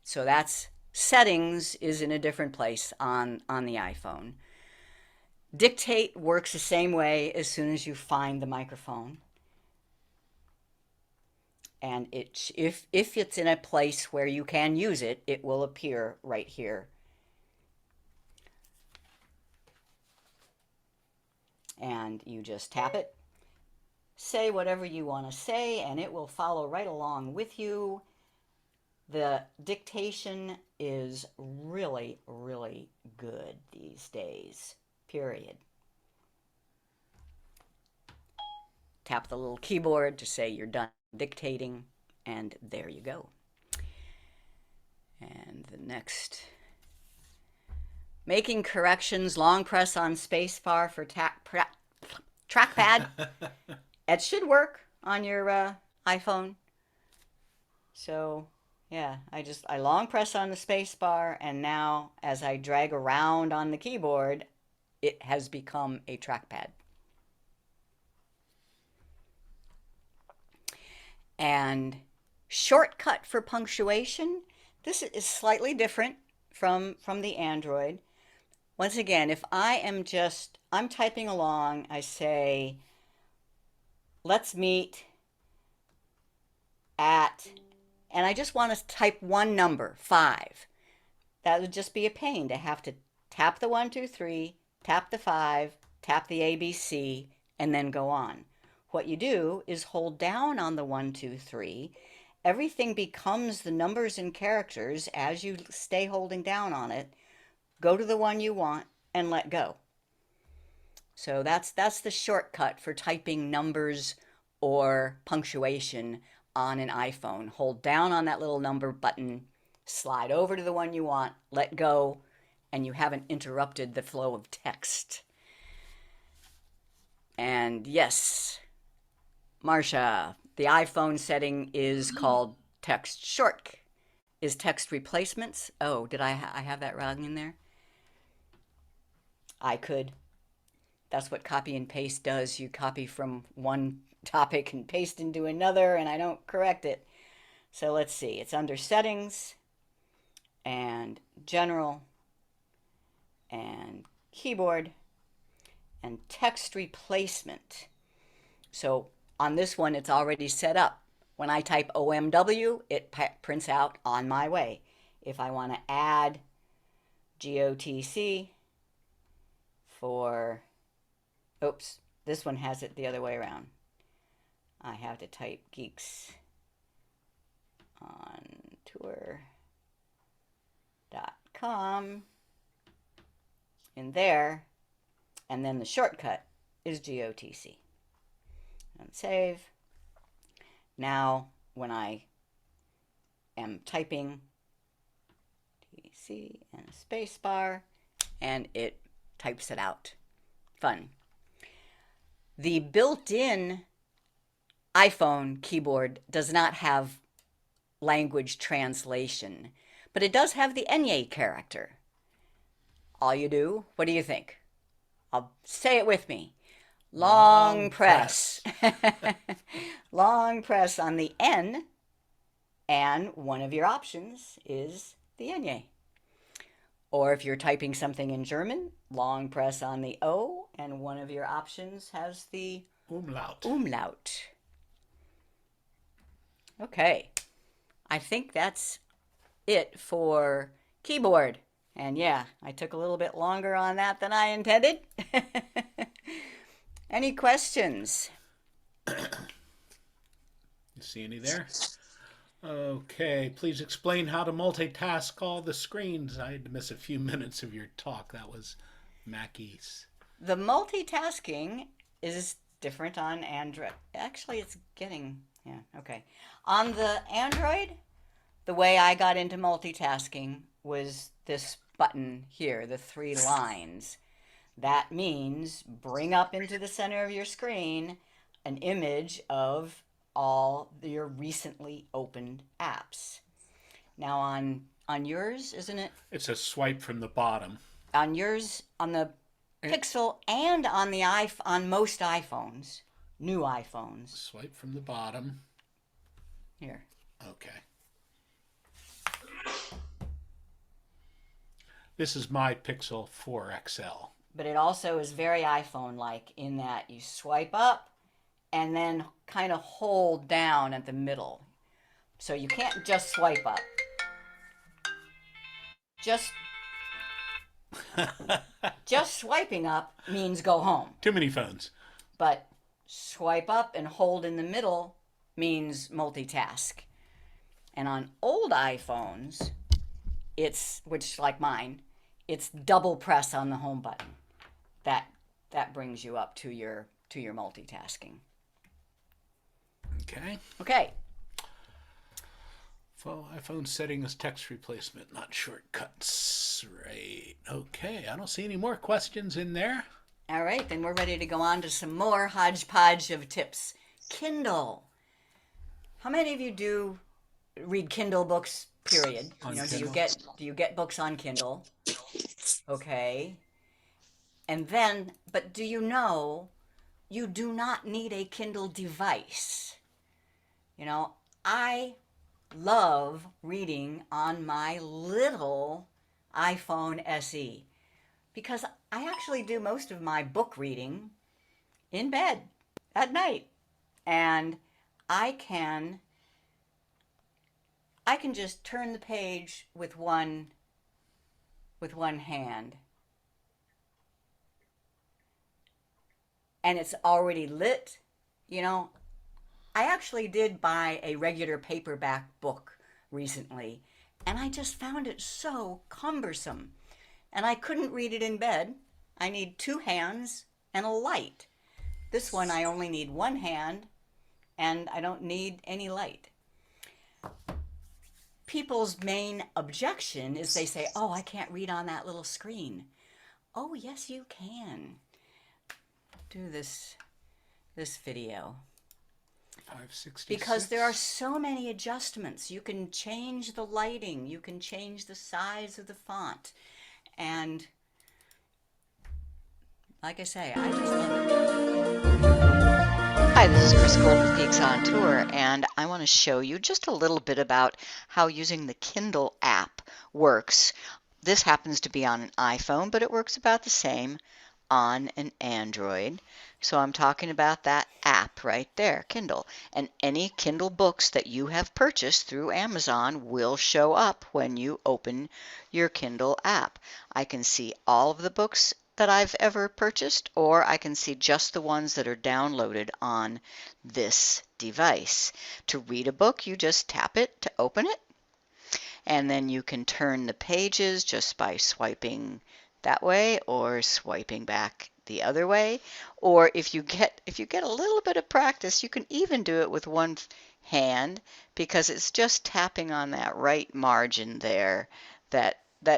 So that's settings is in a different place on the iPhone. Dictate works the same way as soon as you find the microphone. And if it's in a place where you can use it, it will appear right here. And you just tap it, say whatever you want to say, and it will follow right along with you. The dictation is really, really good these days, period. Tap the little keyboard to say you're done dictating, and there you go. And the next, making corrections, long press on spacebar for trackpad. It should work on your iPhone. So yeah, I long press on the spacebar, and now as I drag around on the keyboard, it has become a trackpad. And shortcut for punctuation, this is slightly different from the Android. Once again, if I'm typing along, I say, let's meet at, and I just want to type one number, 5. That would just be a pain to have to tap the 1, 2, 3, tap the 5, tap the ABC, and then go on. What you do is hold down on the 1, 2, 3. Everything becomes the numbers and characters as you stay holding down on it. Go to the one you want and let go. So that's the shortcut for typing numbers or punctuation on an iPhone. Hold down on that little number button, slide over to the one you want, let go, and you haven't interrupted the flow of text. And yes, Marcia, the iPhone setting is called text short. Is text replacements? Oh, did I have that wrong in there? I could. That's what copy and paste does. You copy from one topic and paste into another, and I don't correct it. So let's see. It's under settings and general and keyboard and text replacement. So on this one, it's already set up. When I type OMW, it prints out on my way. If I want to add GOTC for, oops, this one has it the other way around. I have to type geeks on tour.com in there, and then the shortcut is GOTC. And save. Now, when I am typing TC and a space bar, and it types it out. fun. The built-in iPhone keyboard does not have language translation, but it does have the Enye character. All you do, what do you think? I'll say it with me. Long press. Long press on the N, and one of your options is the Enye. Or if you're typing something in German, long press on the O, and one of your options has the umlaut. Okay, I think that's it for keyboard. And yeah, I took a little bit longer on that than I intended. Any questions? You see any there? Okay, please explain how to multitask all the screens. I had to miss a few minutes of your talk. That was Mackie's. The multitasking is different on Android. Actually, it's getting, yeah, okay. On the Android, the way I got into multitasking was this button here, the 3 lines. That means bring up into the center of your screen an image of all your recently opened apps. Now on yours, isn't it? It's a swipe from the bottom. On yours, on the Pixel and on the on most iPhones, new iPhones. Swipe from the bottom. Here. Okay. This is my Pixel 4 XL. But it also is very iPhone-like in that you swipe up and then kind of hold down at the middle. So you can't just swipe up. Just swiping up means go home. Too many phones. But swipe up and hold in the middle means multitask. And on old iPhones, it's, which like mine, it's double press on the home button. That brings you up to your multitasking. Okay. Okay. iPhone settings, text replacement, not shortcuts. Right. Okay. I don't see any more questions in there. All right, then we're ready to go on to some more hodgepodge of tips. Kindle. How many of you do read Kindle books, period? On do Kindle. you get books on Kindle? Okay. And then, but do you know you do not need a Kindle device? I love reading on my little iPhone SE because I actually do most of my book reading in bed at night. And I can just turn the page with one hand. And it's already lit. I actually did buy a regular paperback book recently, and I just found it so cumbersome. And I couldn't read it in bed. I need 2 hands and a light. This one I only need 1 hand, and I don't need any light. People's main objection is they say, oh, I can't read on that little screen. Oh, yes, you can. Do this video. 566. Because there are so many adjustments. You can change the lighting. You can change the size of the font. And like I say, I just love it. Hi, this is Chris Guld with Geeks on Tour, and I want to show you just a little bit about how using the Kindle app works. This happens to be on an iPhone, but it works about the same on an Android. So I'm talking about that app right there, Kindle. And any Kindle books that you have purchased through Amazon will show up when you open your Kindle app. I can see all of the books that I've ever purchased, or I can see just the ones that are downloaded on this device. To read a book, you just tap it to open it, and then you can turn the pages just by swiping that way or swiping back the other way. Or if you get a little bit of practice, you can even do it with one hand, because it's just tapping on that right margin there that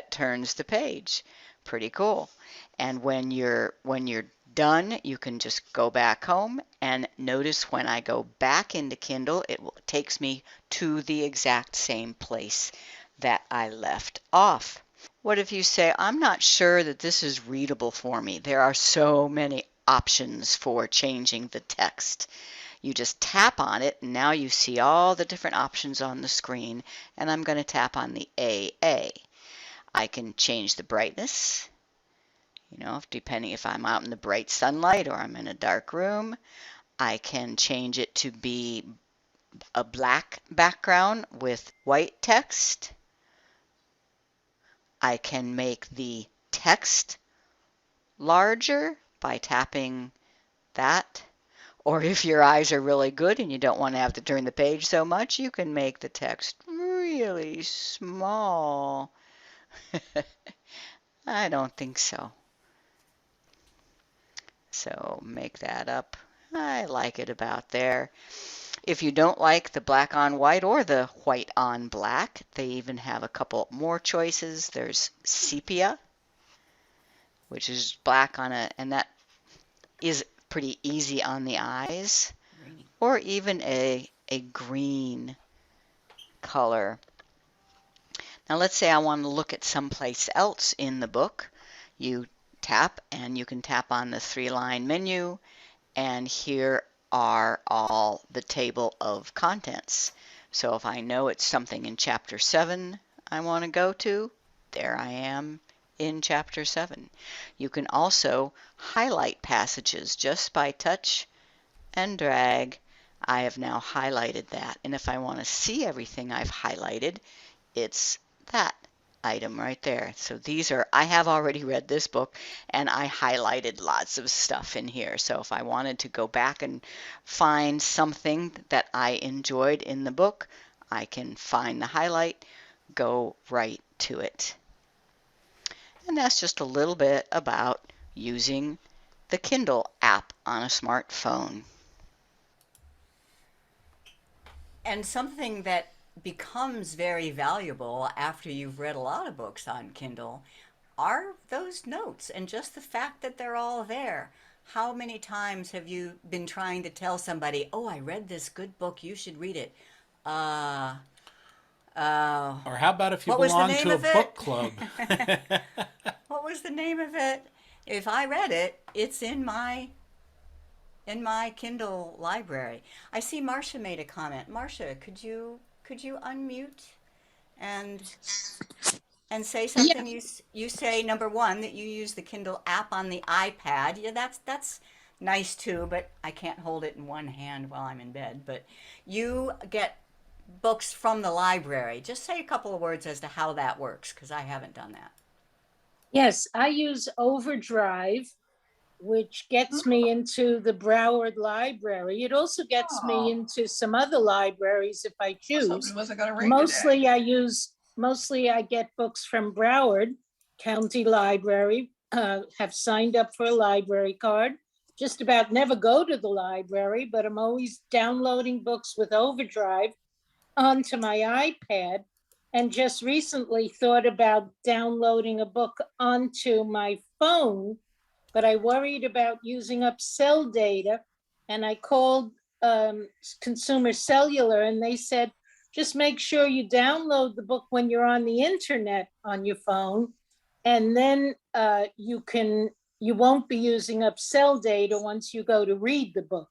turns the page. Pretty cool. And when you're done, you can just go back home and notice when I go back into Kindle, it takes me to the exact same place that I left off. What if you say, I'm not sure that this is readable for me? There are so many options for changing the text. You just tap on it, and now you see all the different options on the screen, and I'm going to tap on the AA. I can change the brightness, depending if I'm out in the bright sunlight or I'm in a dark room. I can change it to be a black background with white text. I can make the text larger by tapping that. Or if your eyes are really good and you don't want to have to turn the page so much, you can make the text really small. I don't think so. So make that up. I like it about there. If you don't like the black on white or the white on black, they even have a couple more choices. There's sepia, which is black on and that is pretty easy on the eyes, or even a green color. Now let's say I want to look at someplace else in the book. You tap, and you can tap on the 3-line menu, and here are all the table of contents. So if I know it's something in chapter 7 I want to go to, there I am in chapter 7. You can also highlight passages just by touch and drag. I have now highlighted that, and if I want to see everything I've highlighted, it's that item right there. So I have already read this book, and I highlighted lots of stuff in here. So if I wanted to go back and find something that I enjoyed in the book, I can find the highlight, go right to it. And that's just a little bit about using the Kindle app on a smartphone. And something that becomes very valuable after you've read a lot of books on Kindle are those notes, and just the fact that they're all there. How many times have you been trying to tell somebody, oh, I read this good book, you should read it? Or how about if you What was the belong name to a of it? book club? What was the name of it? If I read it, it's in my Kindle library. I see Marcia made a comment. Marcia, could you unmute and say something? You say, number one, that you use the Kindle app on the iPad. Yeah, that's nice too, but I can't hold it in one hand while I'm in bed. But you get books from the library. Just say a couple of words as to how that works, because I haven't done that. Yes, I use Overdrive, which gets me into the Broward Library. It also gets me into some other libraries if I choose. Mostly I get books from Broward County Library, have signed up for a library card. Just about never go to the library, but I'm always downloading books with Overdrive onto my iPad, and just recently thought about downloading a book onto my phone, but I worried about using up cell data, and I called Consumer Cellular, and they said, just make sure you download the book when you're on the internet on your phone, and then you won't be using up cell data once you go to read the book.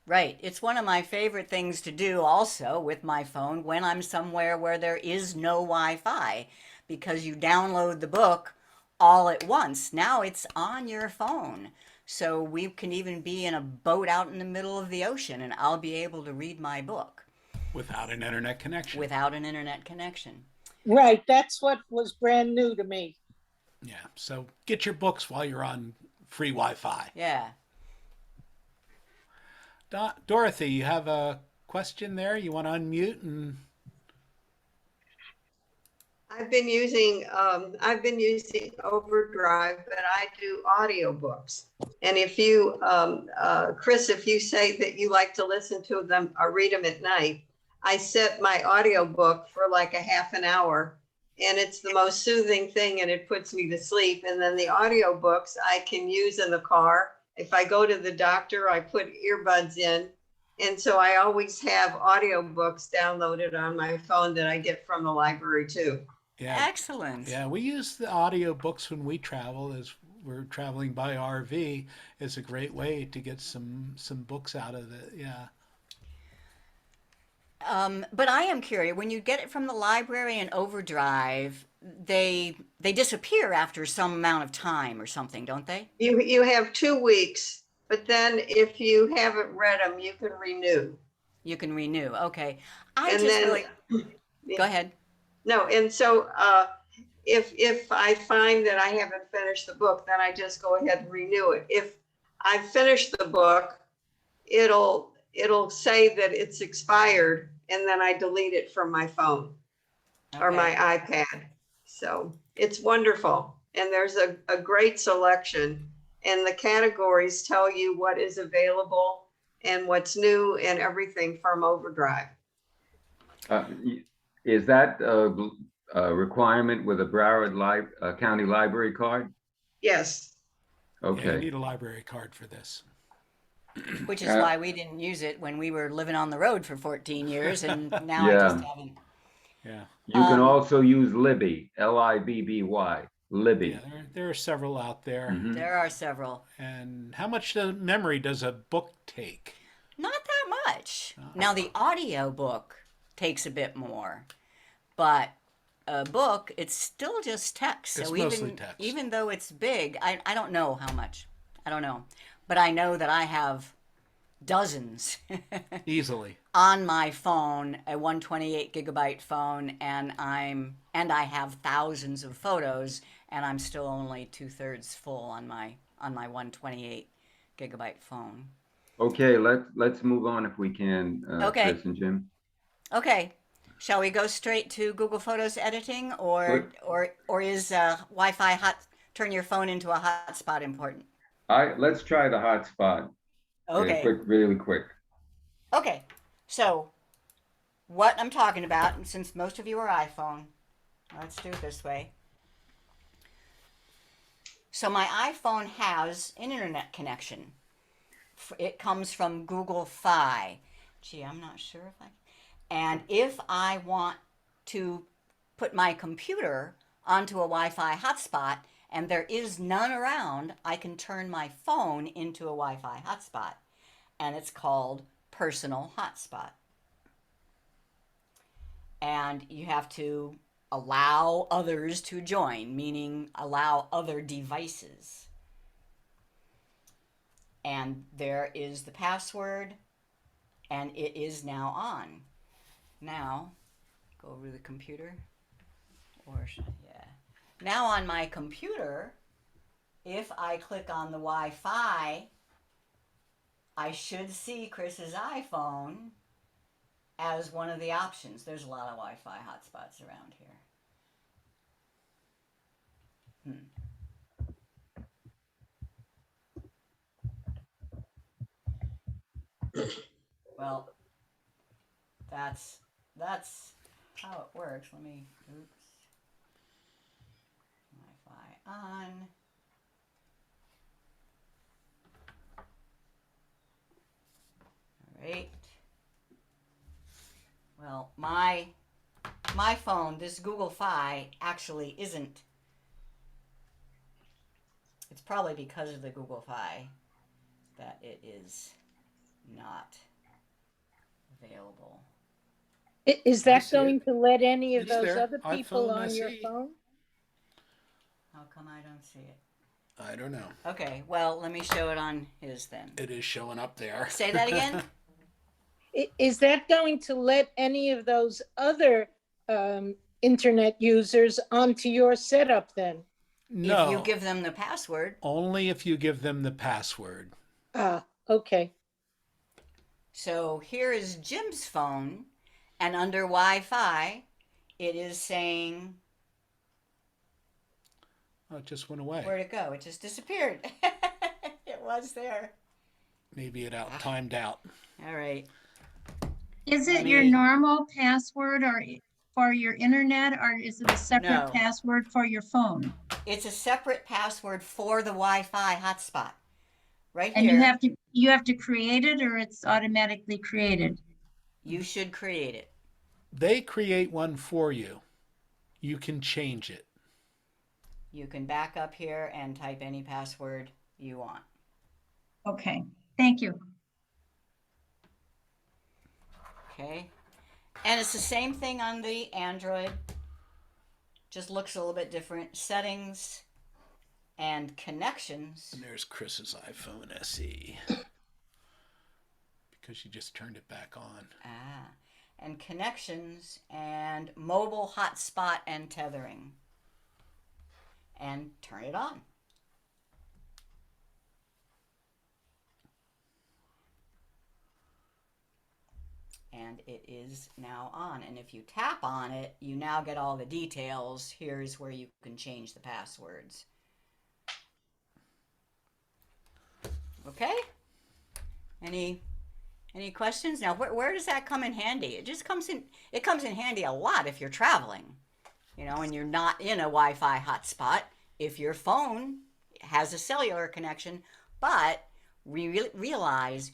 Right. It's one of my favorite things to do also with my phone when I'm somewhere where there is no Wi-Fi, because you download the book all at once. Now it's on your phone. So we can even be in a boat out in the middle of the ocean and I'll be able to read my book. Without an internet connection. Without an internet connection. Right. That's what was brand new to me. Yeah. So get your books while you're on free Wi-Fi. Yeah. Dorothy, you have a question there? You want to unmute and... I've been using Overdrive, but I do audiobooks. And if you, Chris, if you say that you like to listen to them or read them at night, I set my audiobook for like a half an hour, and it's the most soothing thing, and it puts me to sleep. And then the audiobooks I can use in the car If I go to the doctor, I put earbuds in. And so I always have audiobooks downloaded on my phone that I get from the library too. Yeah. Excellent. Yeah, we use the audiobooks when we travel as we're traveling by RV. It's a great way to get some books out of it. Yeah. But I am curious, when you get it from the library and overdrive, they disappear after some amount of time or something, don't they? You have 2 weeks, but then if you haven't read them, you can renew. You can renew. Okay. I And just then, really go ahead. no, and so if I find that I haven't finished the book, then I just go ahead and renew it. If I finish the book, it'll say that it's expired, and then I delete it from my phone or my iPad. So it's wonderful. And there's a great selection, and the categories tell you what is available and what's new and everything from Overdrive. Is that a requirement with a Broward County Library card? Yes. Yeah, you Okay. need a library card for this. Which is why we didn't use it when we were living on the road for 14 years, and now I Yeah. just haven't. Yeah. You can also use Libby, Libby, Libby. Yeah, there are several out there. Mhm. There are several. And how much memory does a book take? Not that much. Now the audio book takes a bit more, but a book, it's still just text. It's So mostly text. even though it's big, I don't know how much. I don't know. But I know that I have dozens Easily. on my phone, a 128 gigabyte phone, and I have thousands of photos, and I'm still only 2/3 full on my 128 gigabyte phone. Okay, let's move on if we can, Okay. Chris and Jim. Okay, shall we go straight to Google Photos editing, or is Wi-Fi turn your phone into a hotspot important? Let's try the hotspot. Okay. Really quick. Okay, so what I'm talking about, and since most of you are iPhone, let's do it this way. So my iPhone has an internet connection. It comes from Google Fi. Gee, I'm not sure if I... And if I want to put my computer onto a Wi-Fi hotspot and there is none around, I can turn my phone into a Wi-Fi hotspot. And it's called Personal Hotspot. And you have to allow others to join, meaning allow other devices. And there is the password, and it is now on. Now, go over to the computer, yeah. Now on my computer, if I click on the Wi-Fi, I should see Chris's iPhone as one of the options. There's a lot of Wi-Fi hotspots around here. Well, that's how it works. Let me, oops. Wi-Fi on. All right. Well, my phone, this Google Fi, actually isn't. It's probably because of the Google Fi that it is not available. Is I that see going it. to let any of It's those there. other people iPhone on your SE. phone? How come I don't see it? I don't know. Okay, well, let me show it on his then. It is showing up there. Say that again? Is that going to let any of those other internet users onto your setup then? No. If you give them the password. Only if you give them the password. Ah, okay. So here is Jim's phone, and under Wi-Fi, it is saying, Oh, it just went away. where'd it go? It just disappeared. It was there. Maybe it timed out. All right. Is Let it your me- normal password or for your internet, or is it a separate No. password for your phone? It's a separate password for the Wi-Fi hotspot. right And here. you have to create it, or it's automatically created? You should create it. They create one for you. You can change it. You can back up here and type any password you want. Okay, thank you. Okay. And it's the same thing on the Android. Just looks a little bit different. Settings and connections. And there's Chris's iPhone SE. Because she just turned it back on. Ah. And connections and mobile hotspot and tethering. And turn it on. And it is now on. And if you tap on it, you now get all the details. Here's where you can change the passwords. Okay? Any questions? Now, where does that come in handy? It comes in handy a lot if you're traveling, and you're not in a Wi-Fi hotspot. If your phone has a cellular connection, but realize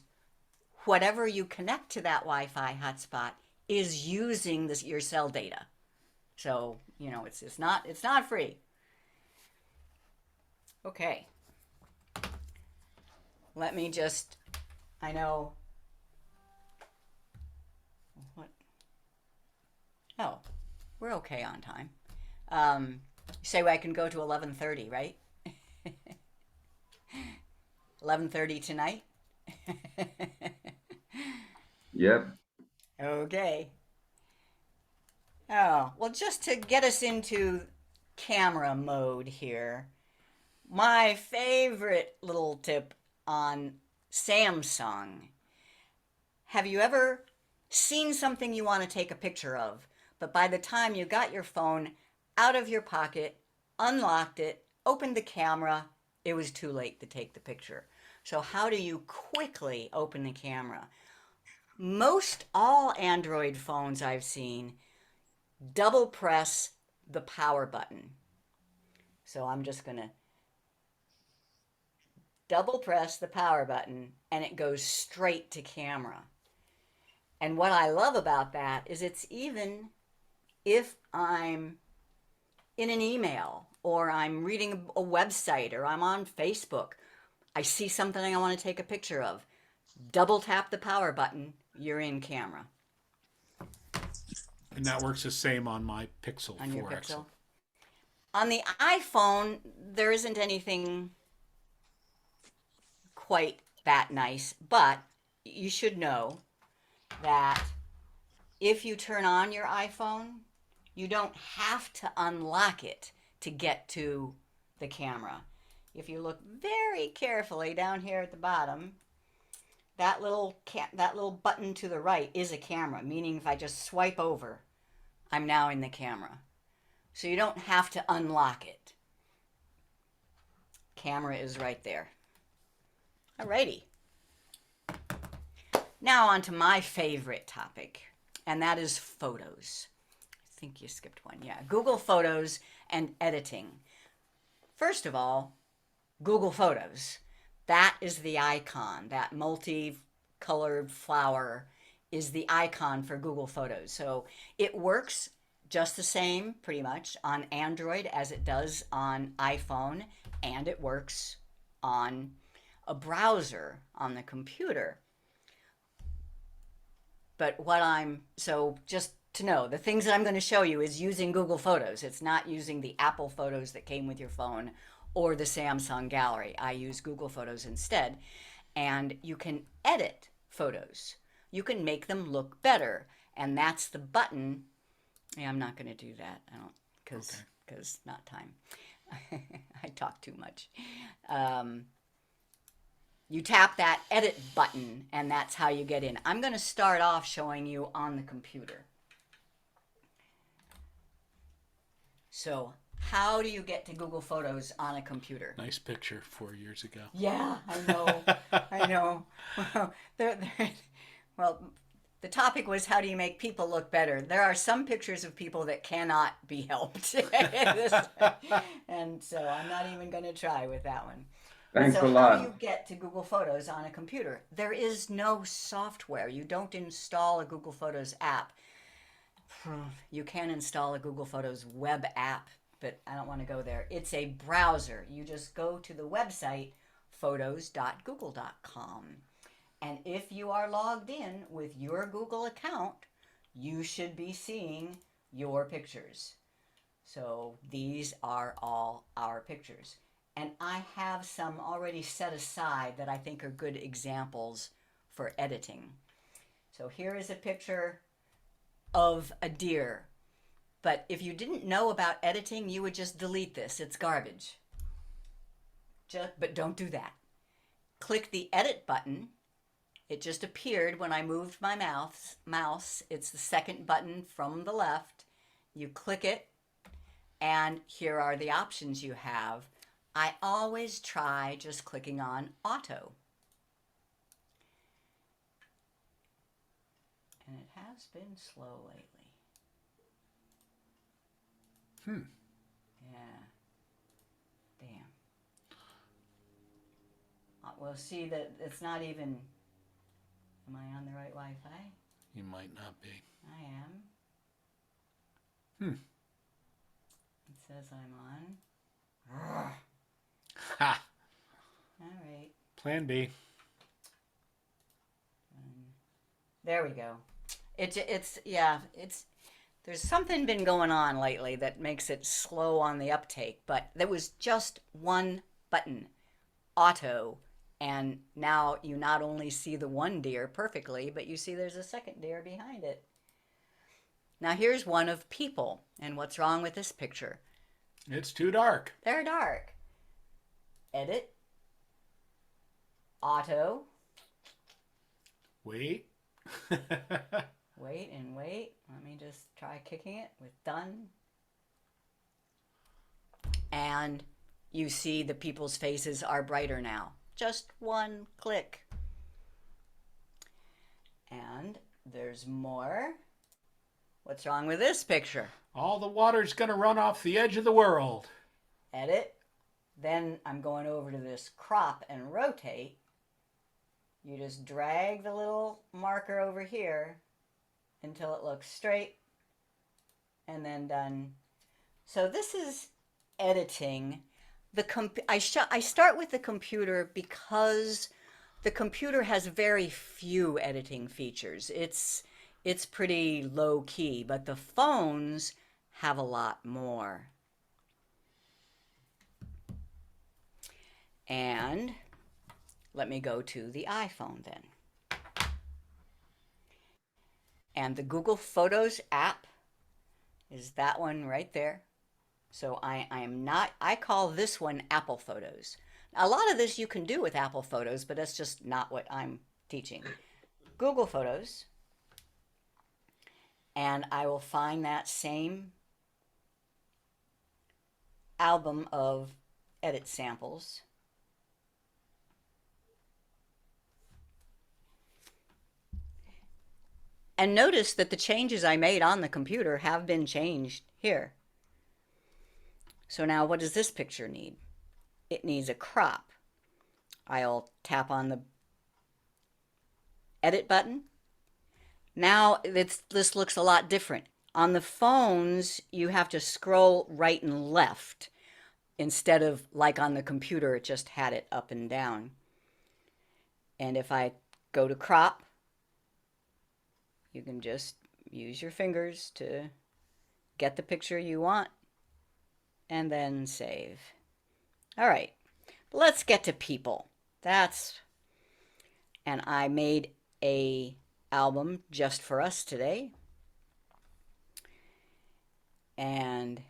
whatever you connect to that Wi-Fi hotspot is using your cell data. So, it's not free. Okay. Let me just, I know, what? Oh, we're okay on time. You say I can go to 11:30, right? 11:30 tonight? Yep. Okay. Oh, well, just to get us into camera mode here, my favorite little tip on Samsung. Have you ever seen something you want to take a picture of, but by the time you got your phone out of your pocket, unlocked it, opened the camera, it was too late to take the picture? So how do you quickly open the camera? Most all Android phones I've seen double press the power button. So I'm just going to double press the power button and it goes straight to camera. And what I love about that is it's even if I'm in an email or I'm reading a website or I'm on Facebook, I see something I want to take a picture of. Double tap the power button, you're in camera. And that works the same on my Pixel 4 On your XL. Pixel. On the iPhone, there isn't anything quite that nice, but you should know that if you turn on your iPhone, you don't have to unlock it to get to the camera. If you look very carefully down here at the bottom, that little button to the right is a camera, meaning if I just swipe over, I'm now in the camera. So you don't have to unlock it. Camera is right there. Alrighty. Now on to my favorite topic, and that is photos. I think you skipped one. Yeah, Google Photos and editing. First of all, Google Photos. That is the icon. That multicolored flower is the icon for Google Photos. So it works just the same, pretty much, on Android as it does on iPhone, and it works on a browser on the computer. But so just to know, the things that I'm going to show you is using Google Photos. It's not using the Apple Photos that came with your phone or the Samsung Gallery. I use Google Photos instead. And you can edit photos. You can make them look better. And that's the button. Yeah, I'm not going to do that. I don't, because not time. I talk too much. You tap that edit button, and that's how you get in. I'm going to start off showing you on the computer. So, how do you get to Google Photos on a computer? Nice picture 4 years ago. Yeah, I know. I know. Well, the topic was how do you make people look better? There are some pictures of people that cannot be helped. And so I'm not even going to try with that one. Thanks So a how do you lot. get to Google Photos on a computer? There is no software. You don't install a Google Photos app. You can install a Google Photos web app, but I don't want to go there. It's a browser. You just go to the website photos.google.com. And if you are logged in with your Google account, you should be seeing your pictures. So these are all our pictures. And I have some already set aside that I think are good examples for editing. So here is a picture of a deer. But if you didn't know about editing, you would just delete this. It's garbage. But don't do that. Click the edit button. It just appeared when I moved my mouse. It's the second button from the left. You click it, and here are the options you have. I always try just clicking on auto. And it has been slow lately. Yeah. Damn. Well, see that it's not even. Am I on the right Wi-Fi? You might not be. I am. It says I'm on. Ha! All right. Plan B. There we go. It's there's something been going on lately that makes it slow on the uptake, but there was just one button, auto, and now you not only see the one deer perfectly, but you see there's a second deer behind it. Now here's one of people, and what's wrong with this picture? It's too dark. They're dark. Edit. Auto. Wait. Wait and wait. Let me just try kicking it with done. And you see the people's faces are brighter now. Just one click. And there's more. What's wrong with this picture? All the water's going to run off the edge of the world. Edit. Then I'm going over to this crop and rotate. You just drag the little marker over here until it looks straight, and then done. So this is editing. I start with the computer because the computer has very few editing features. It's pretty low key, but the phones have a lot more. And let me go to the iPhone then. And the Google Photos app is that one right there. So I call this one Apple Photos. A lot of this you can do with Apple Photos, but that's just not what I'm teaching. Google Photos. And I will find that same album of edit samples. And notice that the changes I made on the computer have been changed here. So now what does this picture need? It needs a crop. I'll tap on the edit button. Now this looks a lot different. On the phones, you have to scroll right and left instead of like on the computer, it just had it up and down. And if I go to crop, you can just use your fingers to get the picture you want and then save. All right, let's get to people. And I made a album just for us today. And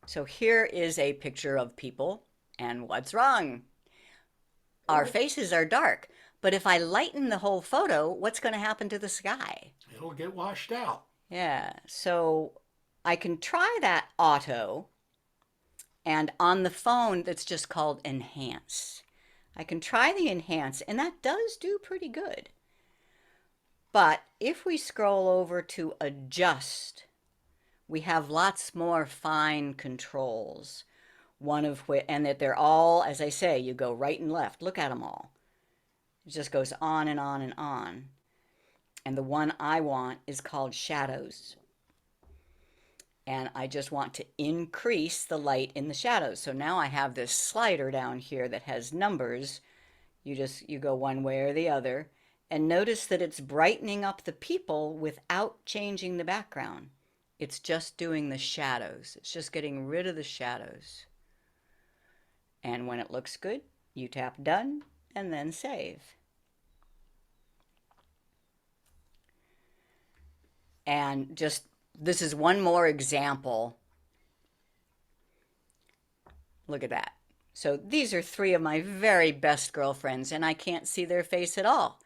so here is a picture of people, and what's wrong? Our faces are dark, but if I lighten the whole photo, what's going to happen to the sky? It'll get washed out. Yeah, so I can try that auto, and on the phone that's just called enhance. I can try the enhance, and that does do pretty good. But if we scroll over to adjust, we have lots more fine controls. one of which, and that they're all, as I say, you go right and left. Look at them all. It just goes on and on and on. And the one I want is called shadows. And I just want to increase the light in the shadows. So now I have this slider down here that has numbers. You go one way or the other. And notice that it's brightening up the people without changing the background. It's just doing the shadows. It's just getting rid of the shadows. And when it looks good, you tap done and then save. And just, this is one more example. Look at that. So these are 3 of my very best girlfriends, and I can't see their face at all.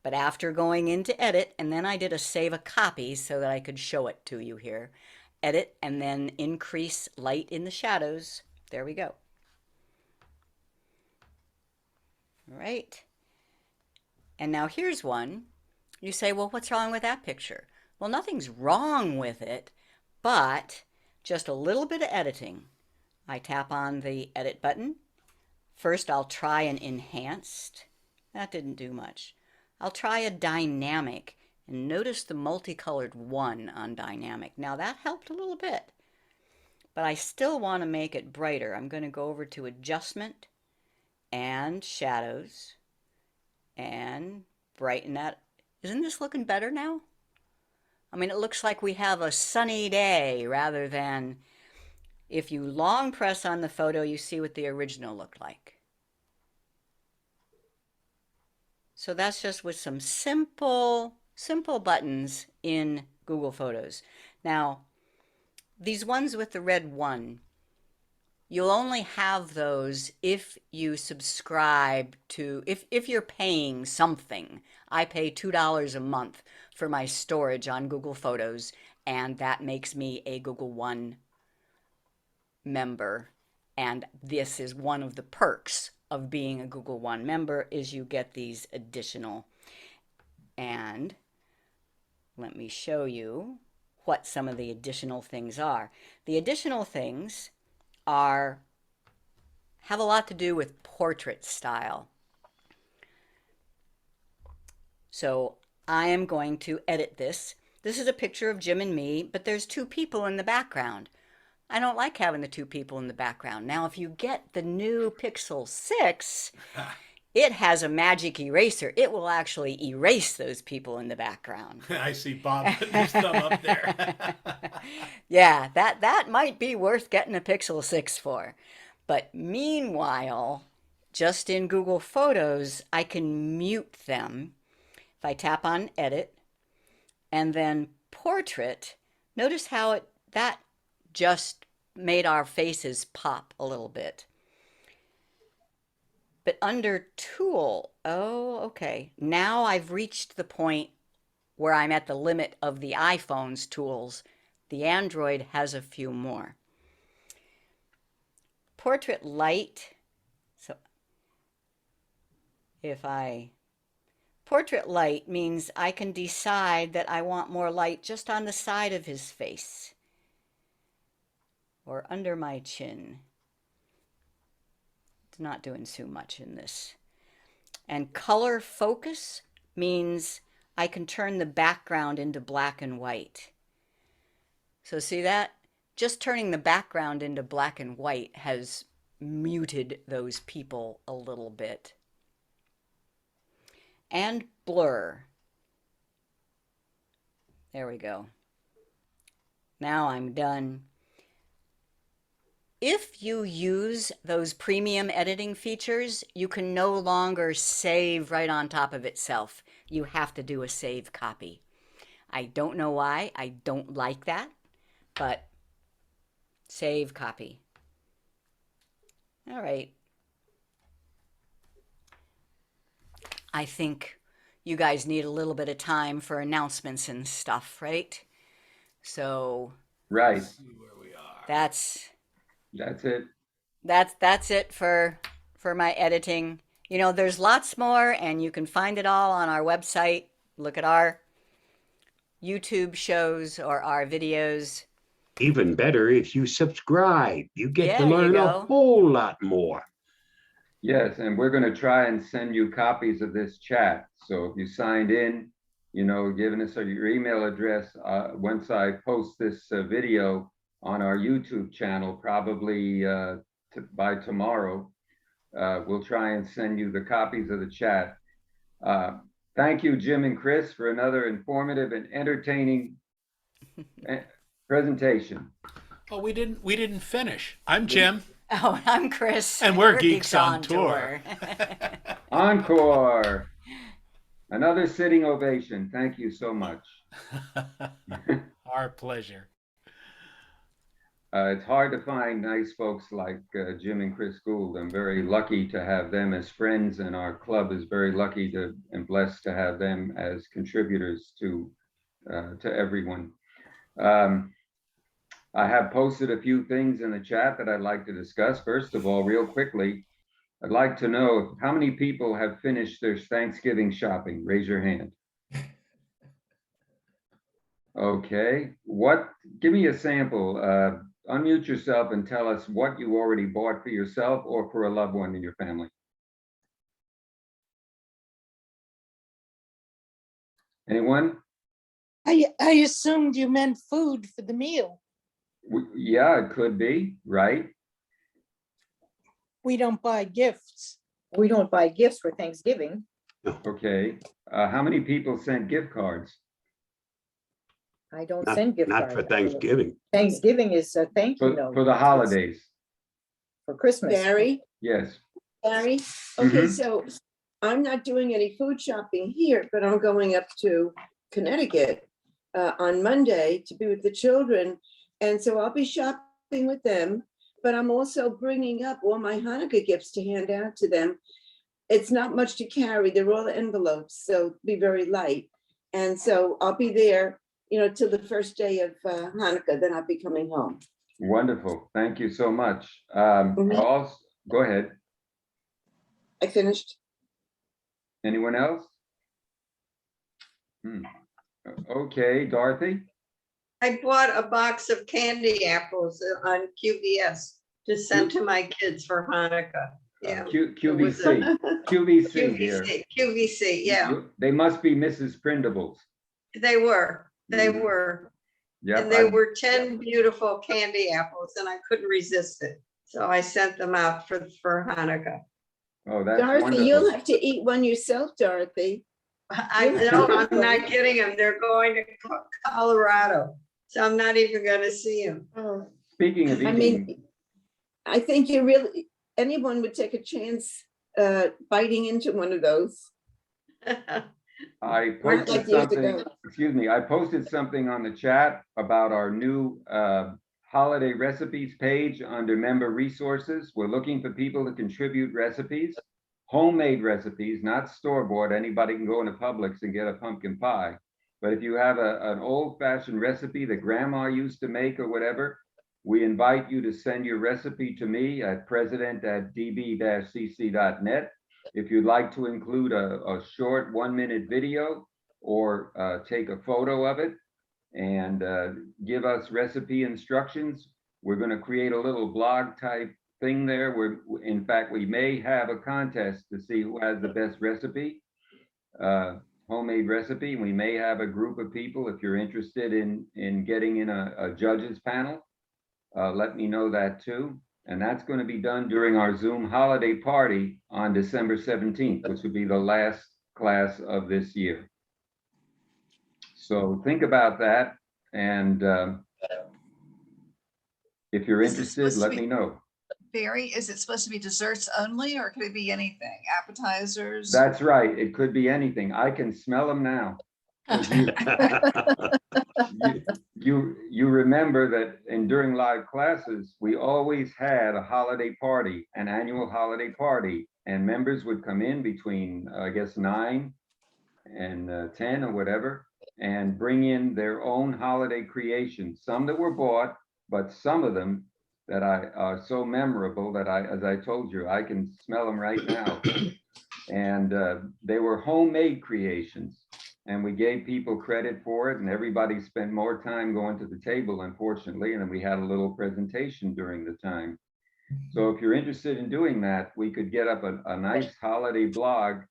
But after going into edit, and then I did a save a copy so that I could show it to you here. Edit and then increase light in the shadows. There we go. All right. And now here's one. You say, well, what's wrong with that picture? Well, nothing's wrong with it, but just a little bit of editing. I tap on the edit button. First, I'll try an enhanced. That didn't do much. I'll try a dynamic, and notice the multicolored 1 on dynamic. Now that helped a little bit, but I still want to make it brighter. I'm going to go over to adjustment and shadows and brighten that. Isn't this looking better now? I mean, it looks like we have a sunny day rather than, if you long press on the photo, you see what the original looked like. So that's just with some simple buttons in Google Photos. Now, these ones with the red 1, you'll only have those if you subscribe to, if you're paying something. I pay $2 a month for my storage on Google Photos, and that makes me a Google One member. And this is one of the perks of being a Google One member, is you get these additional. And let me show you what some of the additional things are. The additional things have a lot to do with portrait style. So I am going to edit this. This is a picture of Jim and me, but there's 2 people in the background. I don't like having the 2 people in the background. Now, if you get the new Pixel 6, it has a magic eraser. It will actually erase those people in the background. I see Bob putting his thumb up there. Yeah, that might be worth getting a Pixel 6 for. But meanwhile, just in Google Photos, I can mute them. If I tap on Edit and then Portrait, notice how that just made our faces pop a little bit. But under Tool, oh, okay. Now I've reached the point where I'm at the limit of the iPhone's tools. The Android has a few more. Portrait light. So portrait light means I can decide that I want more light just on the side of his face or under my chin. It's not doing too much in this. And color focus means I can turn the background into black and white. So see that? Just turning the background into black and white has muted those people a little bit. And blur. There we go. Now I'm done. If you use those premium editing features, you can no longer save right on top of itself. You have to do a save copy. I don't know why. I don't like that, but save copy. All right. I think you guys need a little bit of time for announcements and stuff, right? So Right. that's it. That's it for my editing. You know, there's lots more, and you can find it all on our website. Look at our YouTube shows or our videos. Even better if you subscribe. You get to Yeah, there you learn a go. whole lot more. Yes, and we're going to try and send you copies of this chat. So if you signed in, you know, giving us your email address, once I post this video on our YouTube channel, probably by tomorrow, we'll try and send you the copies of the chat. Thank you, Jim and Chris, for another informative and entertaining presentation. Oh, we didn't finish. I'm Jim. Oh, I'm Chris. And we're Geeks on Tour. Encore. Another sitting ovation. Thank you so much. Our pleasure. It's hard to find nice folks like Jim and Chris Guld. I'm very lucky to have them as friends, and our club is very lucky to and blessed to have them as contributors to everyone. I have posted a few things in the chat that I'd like to discuss. First of all, real quickly, I'd like to know how many people have finished their Thanksgiving shopping. Raise your hand. Okay, give me a sample. Unmute yourself and tell us what you already bought for yourself or for a loved one in your family. Anyone? I assumed you meant food for the meal. Yeah, it could be, right? We don't buy gifts. We don't buy gifts for Thanksgiving. Okay, how many people sent gift cards? I don't send gift Not cards. for Thanksgiving. Thanksgiving is a thank you note. For the holidays? For Christmas. Barry, Yes. Barry, okay, Mhm. so I'm not doing any food shopping here, but I'm going up to Connecticut on Monday to be with the children. And so I'll be shopping with them, but I'm also bringing up all my Hanukkah gifts to hand out to them. It's not much to carry. They're all envelopes, so be very light. And so I'll be there, you know, till the first day of Hanukkah, then I'll be coming home. Wonderful. Thank you so much. Mhm. Also, go ahead. I finished. Anyone else? Okay, Dorothy? I bought a box of candy apples on QVS to send to my kids for Hanukkah. Yeah. QVC. QVC here. QVC, yeah. They must be Mrs. Prindables. They were. Mhm. Yep, And they were 10 beautiful candy apples, and I couldn't resist it. So I sent them out for Hanukkah. Oh, that's Dorothy, wonderful. you'll have to eat one yourself, Dorothy. I know, I'm not getting them. They're going to Colorado. So I'm not even going to see them. Oh. Speaking of I eating, mean, I think anyone would take a chance biting into one of those. I Like posted years something, ago. excuse me, I posted something on the chat about our new holiday recipes page under member resources. We're looking for people to contribute recipes, homemade recipes, not store-bought. Anybody can go into Publix and get a pumpkin pie. But if you have an old-fashioned recipe that grandma used to make or whatever, we invite you to send your recipe to me at president@db-cc.net. If you'd like to include a short 1-minute video or take a photo of it and give us recipe instructions, we're going to create a little blog type thing there where, in fact, we may have a contest to see who has the best recipe, homemade recipe. We may have a group of people, if you're interested in getting in a judges panel, let me know that too. And that's going to be done during our Zoom holiday party on December 17th, which will be the last class of this year. So think about that. And if you're interested, let me know. Barry, is it supposed to be desserts only, or could it be anything? Appetizers? That's right. It could be anything. I can smell them now. You remember that during live classes, we always had a holiday party, an annual holiday party, and members would come in between, I guess, 9 and 10 or whatever, and bring in their own holiday creations, some that were bought, but some of them that are so memorable that as I told you, I can smell them right now. And they were homemade creations. and we gave people credit for it, and everybody spent more time going to the table, unfortunately, and then we had a little presentation during the time. So if you're interested in doing that, we could get up a nice holiday blog.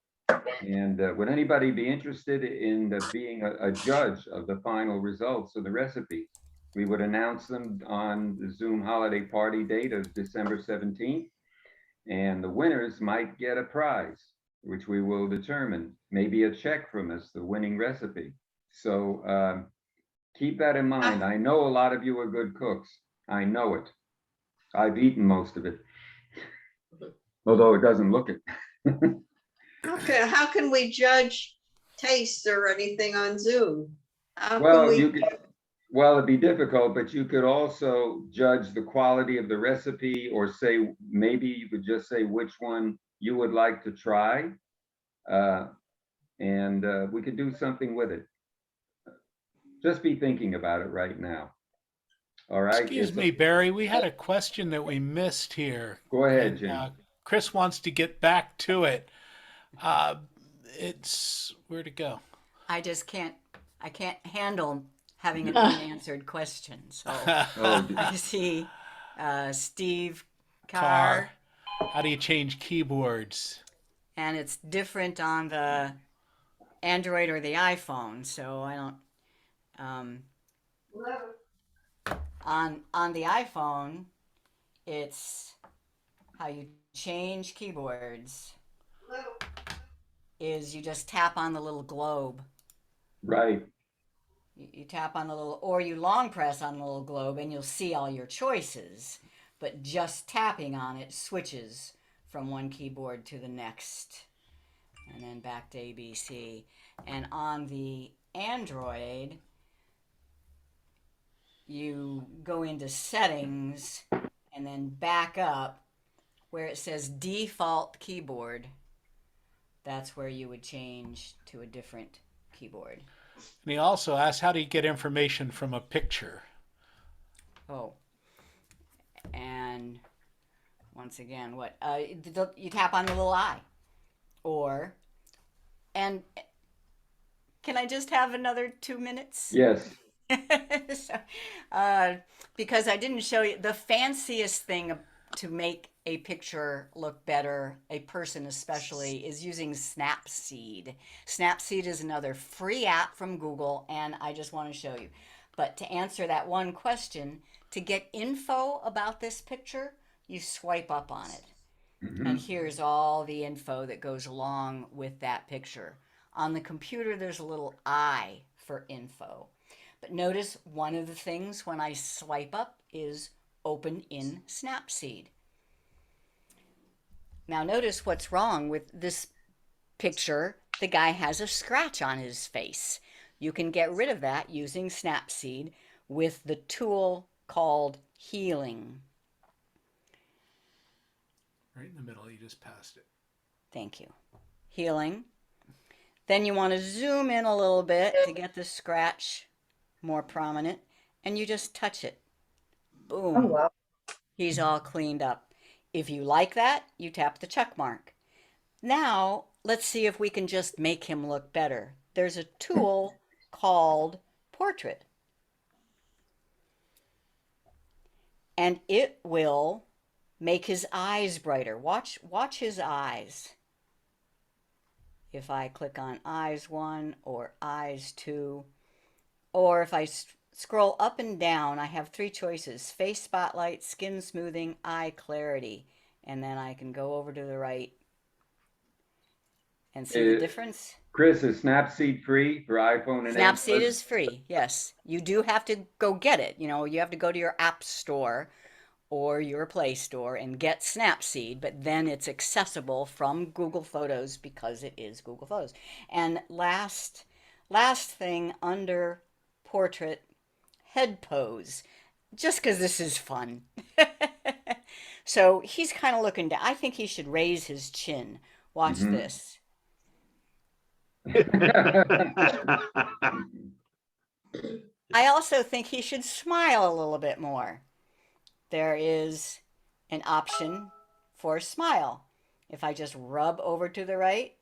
And would anybody be interested in being a judge of the final results of the recipes? We would announce them on the Zoom holiday party date of December 17th, and the winners might get a prize, which we will determine, maybe a check from us, the winning recipe. So keep that in mind. I know a lot of you are good cooks. I know it. I've eaten most of it, although it doesn't look it. Okay, how can we judge tastes or anything on Zoom? How Well, can you we? could, well, it'd be difficult, but you could also judge the quality of the recipe, or say, maybe you could just say which one you would like to try. And we could do something with it. Just be thinking about it right now. All right. Excuse me, Barry, we had a question that we missed here. Go ahead, And, Jim. Chris wants to get back to it. It's where to go. I can't handle having an unanswered question. So I see Steve Carr. How do you change keyboards? And it's different on the Android or the iPhone. So I don't. On the iPhone, it's how you change keyboards. Is you just tap on the little globe. Right. You tap on the little, or you long press on the little globe and you'll see all your choices. But just tapping on it switches from one keyboard to the next. And then back to ABC. And on the Android, you go into settings and then back up where it says default keyboard. That's where you would change to a different keyboard. And he also asked, how do you get information from a picture? Oh. And once again, what? You tap on the little eye. And can I just have another 2 minutes? Yes. So, because I didn't show you the fanciest thing to make a picture look better, a person especially, is using Snapseed. Snapseed is another free app from Google, and I just want to show you. But to answer that one question, to get info about this picture, you swipe up on it. Mm-hmm. And here's all the info that goes along with that picture. On the computer, there's a little I for info. But notice one of the things when I swipe up is open in Snapseed. Now notice what's wrong with this picture. The guy has a scratch on his face. You can get rid of that using Snapseed with the tool called Healing. Right in the middle, you just passed it. Thank you. Healing. Then you want to zoom in a little bit to get the scratch more prominent, and you just touch it. Boom. Oh, wow. He's all cleaned up. If you like that, you tap the check mark. Now, let's see if we can just make him look better. There's a tool called Portrait. And it will make his eyes brighter. Watch his eyes. If I click on eyes 1 or eyes 2, or if I scroll up and down, I have 3 choices: face spotlight, skin smoothing, eye clarity. And then I can go over to the right and see the difference. Chris, is Snapseed free for iPhone and Snapseed Android? is free, yes. You do have to go get it. You know, you have to go to your App Store or your Play Store and get Snapseed, but then it's accessible from Google Photos because it is Google Photos. And last thing, under Portrait, head pose, just because this is fun. So he's kind of looking down. I think he should raise his chin. Watch this. I also think he should smile a little bit more. There is an option for smile. If I just rub over to the right,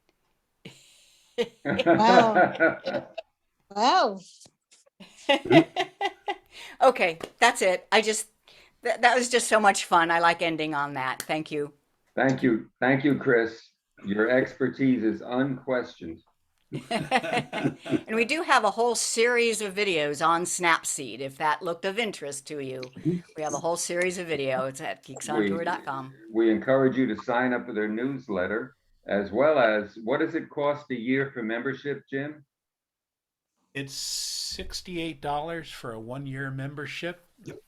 Wow. Wow. Okay, that's it. That was just so much fun. I like ending on that. Thank you. Thank you, Chris. Your expertise is unquestioned. And we do have a whole series of videos on Snapseed, if that looked of interest to you. We have a whole series of videos at geeksontour.com. We encourage you to sign up for their newsletter, as well as, what does it cost a year for membership, Jim? It's $68 for a 1-year membership. Yep.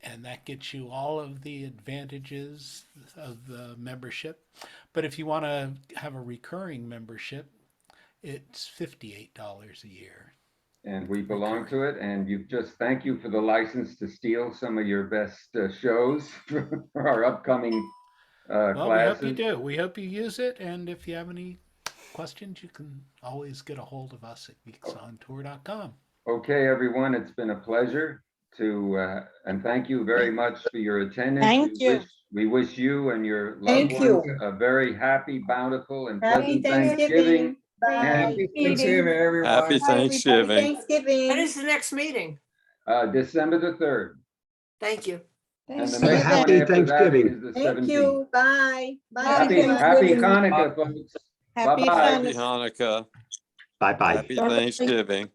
And that gets you all of the advantages of the membership. But if you want to have a recurring membership, it's $58 a year. And we belong to it, and thank you for the license to steal some of your best shows for our upcoming Well, classes. we hope you do. We hope you use it. And if you have any questions, you can always get a hold of us at geeksontour.com. Okay, everyone, it's been a pleasure and thank you very much for your attendance. Thank you. We wish you and your loved Thank you. ones a very happy, bountiful, and Happy pleasant Thanksgiving. Bye. And Thanksgiving, everyone. Happy Thanksgiving. Thanksgiving. When is the next meeting? December the 3rd. Thank you. And the Thanks. next one Happy after that Thanksgiving. is the Thank 17th. you. Bye. Bye. Happy Hanukkah, folks. Happy Bye-bye. Happy Hanukkah. Hanukkah. Bye-bye. Happy Thanksgiving.